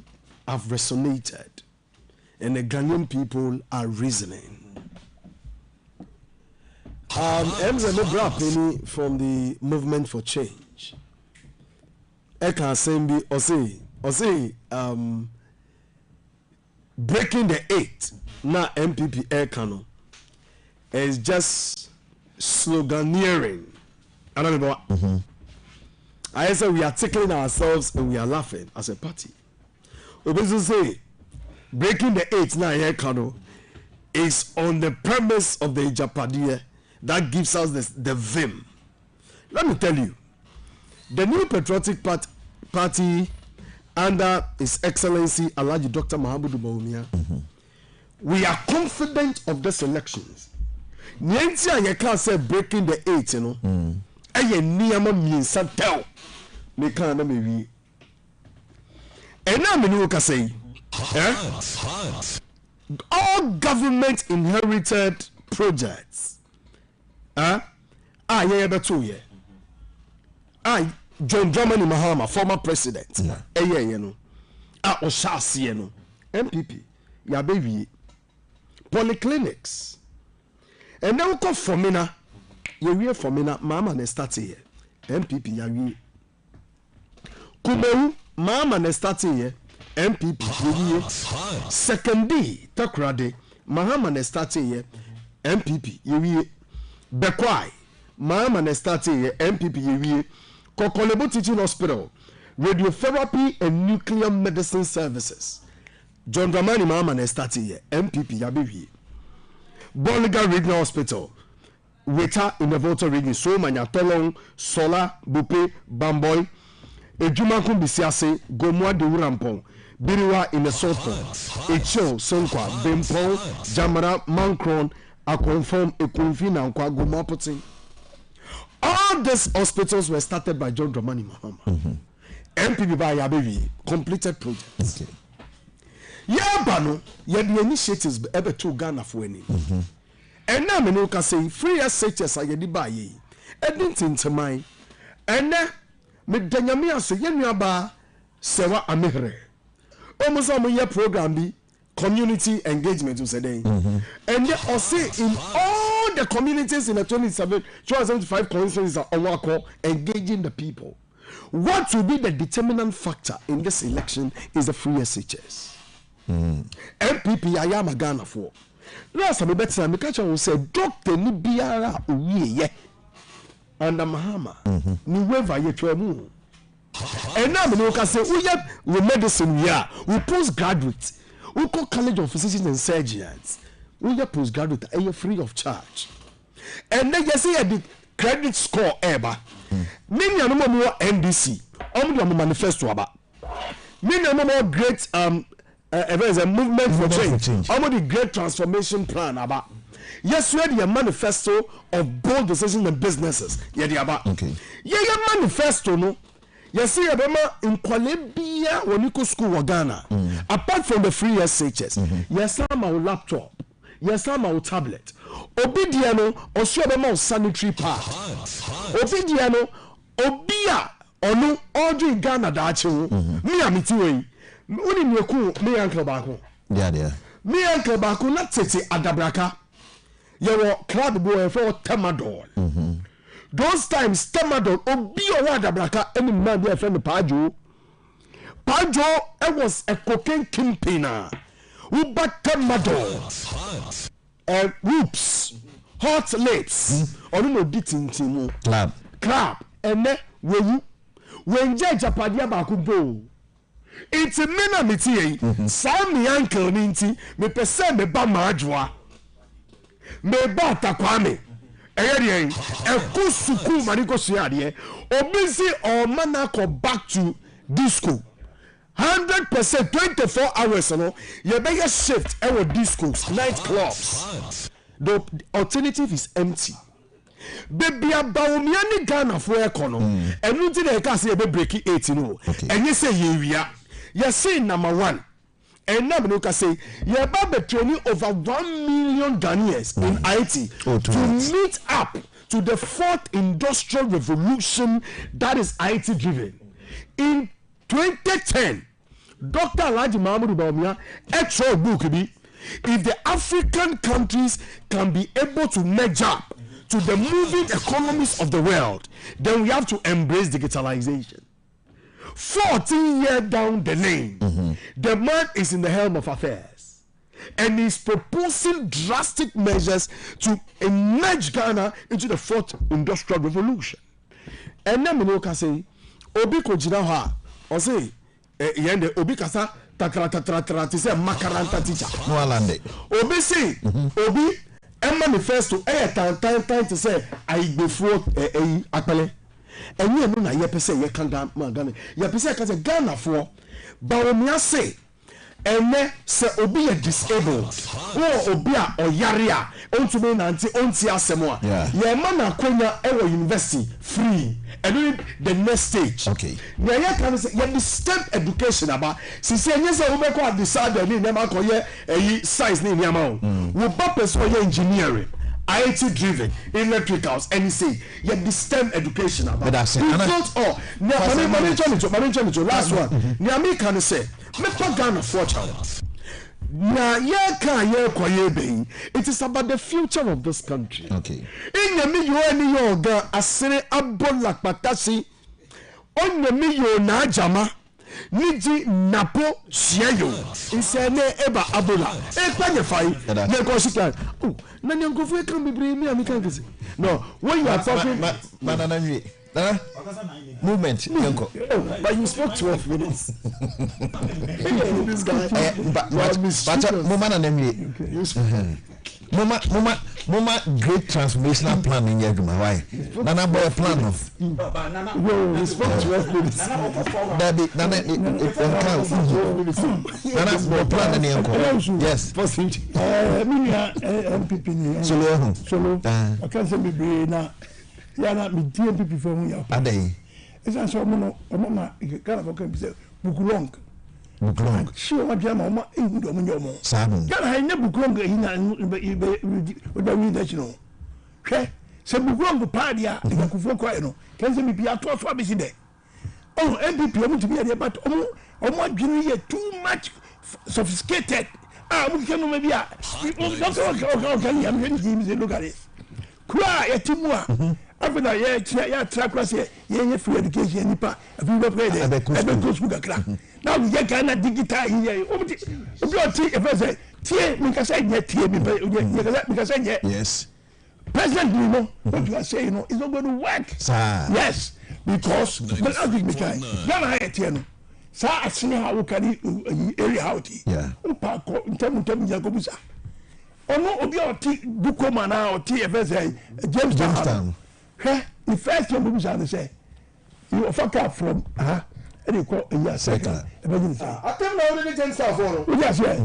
have resonated and the Ghanaian people are reasoning. Penny from the Movement for Change. I can say, breaking the 8 now MPP air cannon is just sloganeering. I don't know. I say we are tickling ourselves and we are laughing as a party. We basically say breaking the 8 now air cannon is on the premise of the Ijapadie that gives us the vim. Let me tell you, the new patriotic party under His Excellency Alhaji Dr. Mahamudu Bawumia, we are confident of these elections. Nienti ayeka say breaking the 8, you know. Eye niyama miensa tel. Me kan na me wi. Ena me no ka say, all government inherited projects, beto ye. John Dramani Mahama, former president, you know, Oshasi, no, MPP, ya baby, polyclinics, and now come for Mina, you hear for Mina, Mama ne start here, MPP, ya we, Kumeru, Mama ne start here, MPP, you second day, Takrade, Mahama ne start here, MPP, you Bekwai, Mama ne start here, MPP, you Kokolebo Teaching Hospital, Radiotherapy and Nuclear Medicine Services. John Dramani Mahama Nestati here, MPP Yabiwi. Boliga Regional Hospital, Weta in the Volta region, so Manyatolong, Sola, Bupe, Bamboy, Ejumakun Bisiase, Gomwa de Urampong, Biriwa in the Soto, Echo, Sonkwa, Bempong, Jamara, Mancron, Akonform, Ekunfina, and Kwagumapotin. All these hospitals were started by John Dramani Mahama. MPP ba ya be completed projects. Yeah, bano, yeah, the initiatives ever to Ghana for any. And now, me no can say free SHS I get buy ye. Edinton to mine. And now, me Danyamia so yen ba sewa amehre. Almost all my program be community engagement to say. And then I say in all the communities in the 275 constituencies are on engaging the people. What will be the determinant factor in this election is the free SHS. MPP I am a Ghana for. Last time I better me catch will say Dr. Nibiara Uye under Mahama. Ni weva ye twemu. And now we can say we medicine we postgraduate. We call College of Physicians and Surgeons. We postgraduate are free of charge. And then you see the credit score ever. Many are no more NDC. Only manifesto about. Many are no more great there's a movement for change. Almost the great transformation plan about. Yes, we had a manifesto of bold decisions and businesses. Okay. Yeah, manifesto no. Yes, see, in Colombia when you go school in Ghana. Apart from the free SHS, yes, I'm our laptop. Yes, I'm our tablet. Obidiano, also about sanitary pad. Obidiano, Obia, Onu, Audrey Ghana dachu. Me amitiwe. Uni mweku me uncle Baku. Yeah. Me uncle Baku not tete adabraka. You club boy for Temadol. Those times Temadol obi o adabraka any man there friend Pajo. Pajo it was a cocaine kingpin. Who but Temadol. Whoops. Hot lips. Or no beating team. Club. And then when Japadia Baku bo. It's a mena miti Sami uncle ninti me pese me ba majwa me ba takwame eyedie ekusuku maniko suade obisi o manako back to disco 100% 24 hours no you better shift our discos night clubs. The alternative is empty. Baby Baomiani Ghana for economy and you did a case be break 18 and you say you say number 1 and now you can say you about training over 1 million Ghanaians in IT to meet up to the 4th industrial revolution that is IT driven. In 2010 Dr. Alhaji Mahmoud Bawumia extra book be if the African countries can be able to merge up to the moving economies of the world, then we have to embrace digitalization. 14 years down the lane, the man is in the helm of affairs and is proposing drastic measures to emerge Ghana into the 4th industrial revolution. And then we can say, Obi Kojina ha, or say, yende Obi kasa takra to say makaranta teacher. No alande. Obi say, Obi. A manifesto time to say I before apele and you know na say you can Ghana you say Ghana for Bawumia say and say obi a disabled or obi a oyaria onto me nanti onti asemo ya man akonya ewo university free and the next stage okay na ya can say ya the STEM education about since you say we go decide ni na makoye science ni ama we purpose for engineering IT driven electricals and you say yeah the STEM education about that's it last one ni me can say me Ghana for child na ye kan ye koye be it is about the future of this country okay in me yo any yo ga asere abola patasi on me yo na jama niji napo siayo insene eba abola e kwanye fai na ko shika oh na nyango fu e kan bibre mi am kan kese no when you are talking banana nwi movement but you spoke 12 minutes this guy but mama na nwi mama great transformational plan in Yaduma why nana boy plan of you spoke 12 minutes that be nana nana boy plan in yanko yes first MPP ni solo I can't say me na ya na me MPP for mu ya adai It's an so mono mama kind of okay say bukulong she wa jama ma ndo mo nyomo kana ha nya bukulong hina oda wi da chino hwe se bukulong pa dia e kufuo kwa no kan se bibia to so abisi de oh MPP omo tibi ya but omo adwene ye too much sophisticated mo kenu me bia okay I'm going to give you look at it kura ya timua after ya track was here ye free education nipa we go play there e go school kakra now we get Ghana digital here obi oti e fa say tie me ka say nye tie me ka say nye yes president you know what you are saying, you know, it's not going to work sir yes because but I think me kai Ghana here tie no sa asene ha wo kani area how ti pa ko ntem ya go busa ono obi oti bukoma na oti e fa say Jamestown the first time we say you fuck up from and you call a year second. Imagine I tell you already James for yes, yeah.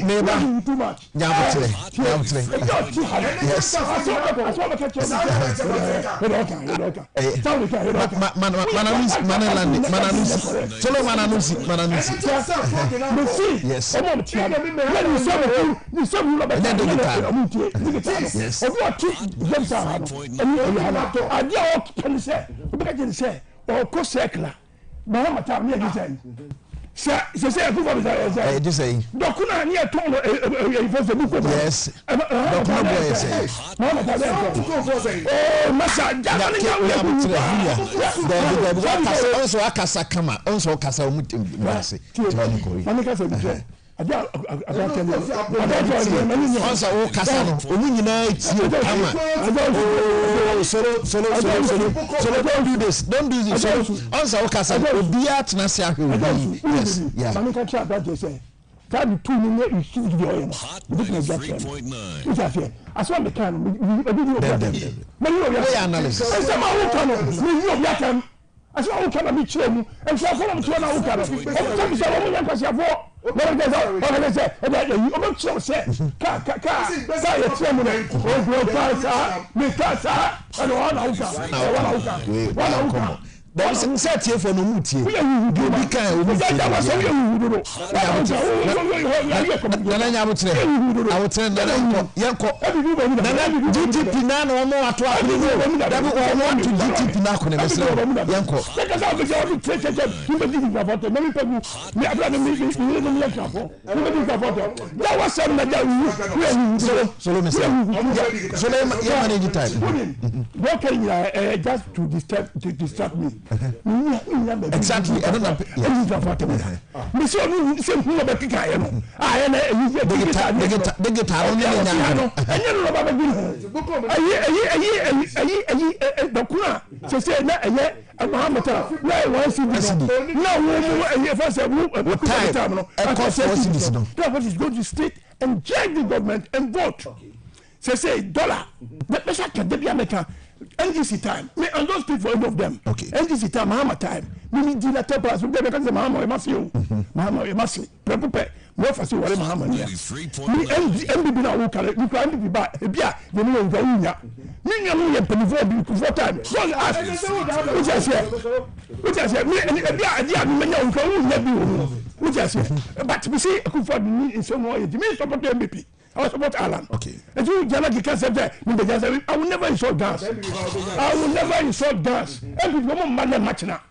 neighbor nyabutre yes say ku for say just say dokuna ni eton for say buko yes dokuna boy say mama ta say oh masa jana ya also akasa kama also akasa omutim wase tibani koi mama ka say bi Agya once o kasa no omu nyina tie kama so don't do this once o kasa obi atena se ahwe yes yeah mama ka try that say time two ni you shoot the oil no 3.9 it's affair as one can we analysis say ma wo kan ni obi atam as one can be chemu and so for them to na wo kan o tell say wo yan kwase afo what is that? What is that? You don't show say. Say it to me. Oh, bro, pasa. Me pasa. I don't want to. There is a set here for no muti. We be kind. We Nana I will tell Yanko. GTP now no more at all. Want to GTP now. Yanko. That was some that just to distract me. Exactly. I don't know. Me say no say who about kika no. Ah na the guitar only na. Enye no baba ayi dokuna say na eye Muhammad na one city no wo for say time no cost for cities no. That is go to state and check the government and vote. Say dollar. But me say can be America NDC time. Me I don't speak for any of them. Okay. NDC time, Mahama time. Me di la temper. So because Mahama, must you. Mahama, must. Prepare. Me fasi wale Mahama niya. Me NDB na wuka. Me kwa NDB ba. Ebia. Ye me wuka unya. Me nya mu ye penifo bi before time. Don't ask. Which I say. Me ebia me nya wuka unya bi. Which I say. But me say Akufo ni in some way. Me support MPP. I was about Alan. Okay. And you can say that I will never insult gas. I will never insult gas. And people man match now.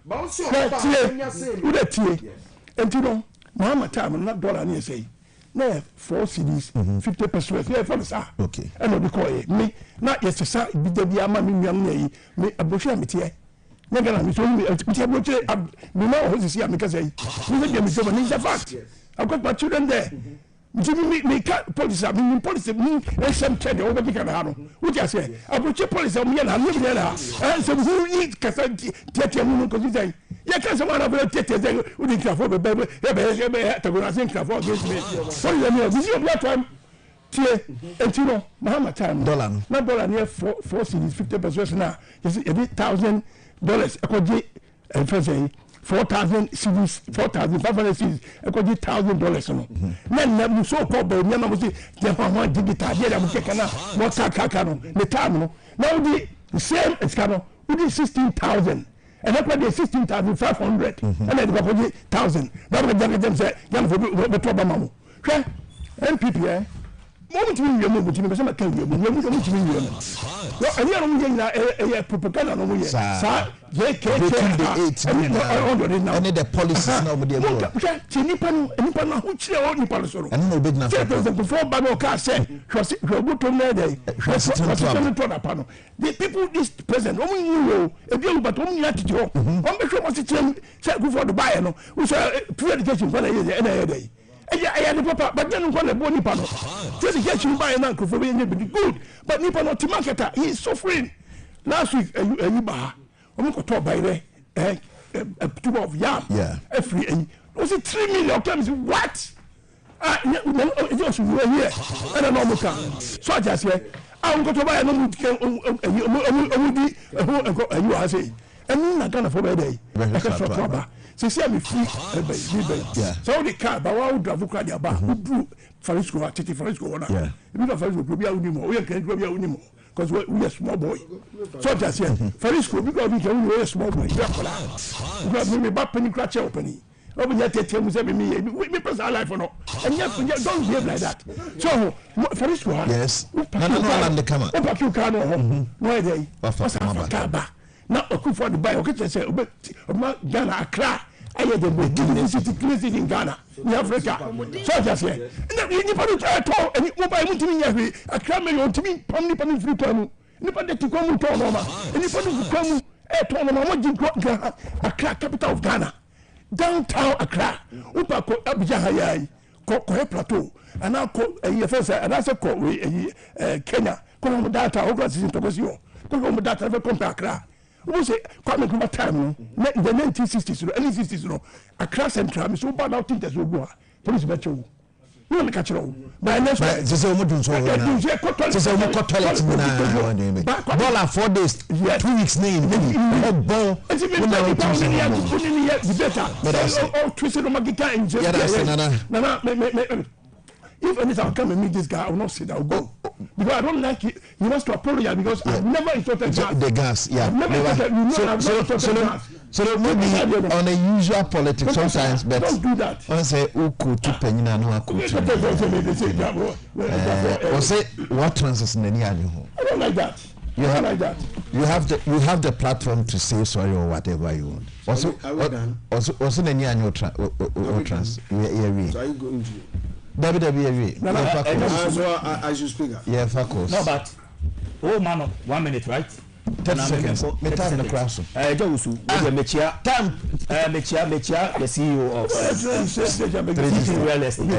And you know, Mama time not dollar near say. No 4 CDs, 50%. Yeah, for the sir. Okay. And what call me not yes sir. Be the yama me a bush here. Never me so me know who is here because I me so many fact. I've got my children there. me police policy some check the over can have what you say approach police me na live there and some who need kasa tete mu ko say ya can someone about tete say we need to for be to go na think for against me so you me this your time tie entino na how time dollar na dollar near 4 cedis 50% na you see $1,000 akoje and for say 4,000 cedis, 4,500 cedis, $1,000 no. Then we so called by Nema Musi, the one digital, the other Mukana, Mokakano, the time no. Now the same escano, we did 16,000. And that's why they 16,500. And then the 1,000. Now the them say, Yan for the Tobamamu. Okay? MPP, eh? Moment to me, moment to me, some tell you, moment to me. No, and you don't get propaganda no more. Sir, they can't and the policies now with the Nippon, which they all Nippon. And no big enough. Before Baboka said, was good to me. The people, this president, only you, a deal, but only at you. Only sure was it said before the buyer, who said, pre-education for a day. I had the papa, but then one a bony panel. Just get you buy an uncle for being good, but Nippon not to market. He is suffering. Last week, a Yuba, I'm going to talk by the a tube of yam. Yeah, every was it 3 million times? What? It was here. I don't know. So I just say, I'm going to buy a you are saying, and not gonna for a day. So see me free so the car but what drive cry dia ba who do Farisco titi Farisco one if you Farisco go be unimo we can go be unimo because we are small boy so just here Farisco because we can we are small boy because me back penny crash opening open your tete mu say me personal life no and yet don't behave like that so Farisco yes no land the camera o pack you car no why dey what's up now for the buy okay say Ghana Accra I had the clean city in Ghana in Africa so just here ni pa to and you buy mutimi nya Accra me on timi pamni pan free kwamu ni pa de tikwamu to no ma ni pa de kwamu to no ma mo jin Accra capital of Ghana downtown Accra upa ko Abidjan hayai ko plateau and now ko first and I say ko Kenya ko mo data over season to go see ko mo data for compare Accra. We say, come and time, the 1960s, early 60s, Accra Central, so bad out in the Zoboa, police metro. You want to catch it all. By next week, this is a modern soul. This is a more toilet. Bola 4 days, 2 weeks name, ball. It's even better. Oh, twisted on my guitar and just if anything, I'll come and meet this guy. I will not sit. I'll go because I don't like it. You must apologize because I've never insulted gas. The gas, yeah. I've never insulted gas. So maybe on the usual politics sometimes, but don't do that. I say, "Uku tu penina no aku." Or say, "What transes nani anyo?" I don't like that. You have the platform to say sorry or whatever you want. Also nani anyo trans. So are you going to? WWE. So I should speak. Yeah, focus. No, but man, 1 minute, right? 30 seconds. Time the class. Agya Wusu. Time. Mechia, the CEO of 360 Real Estate.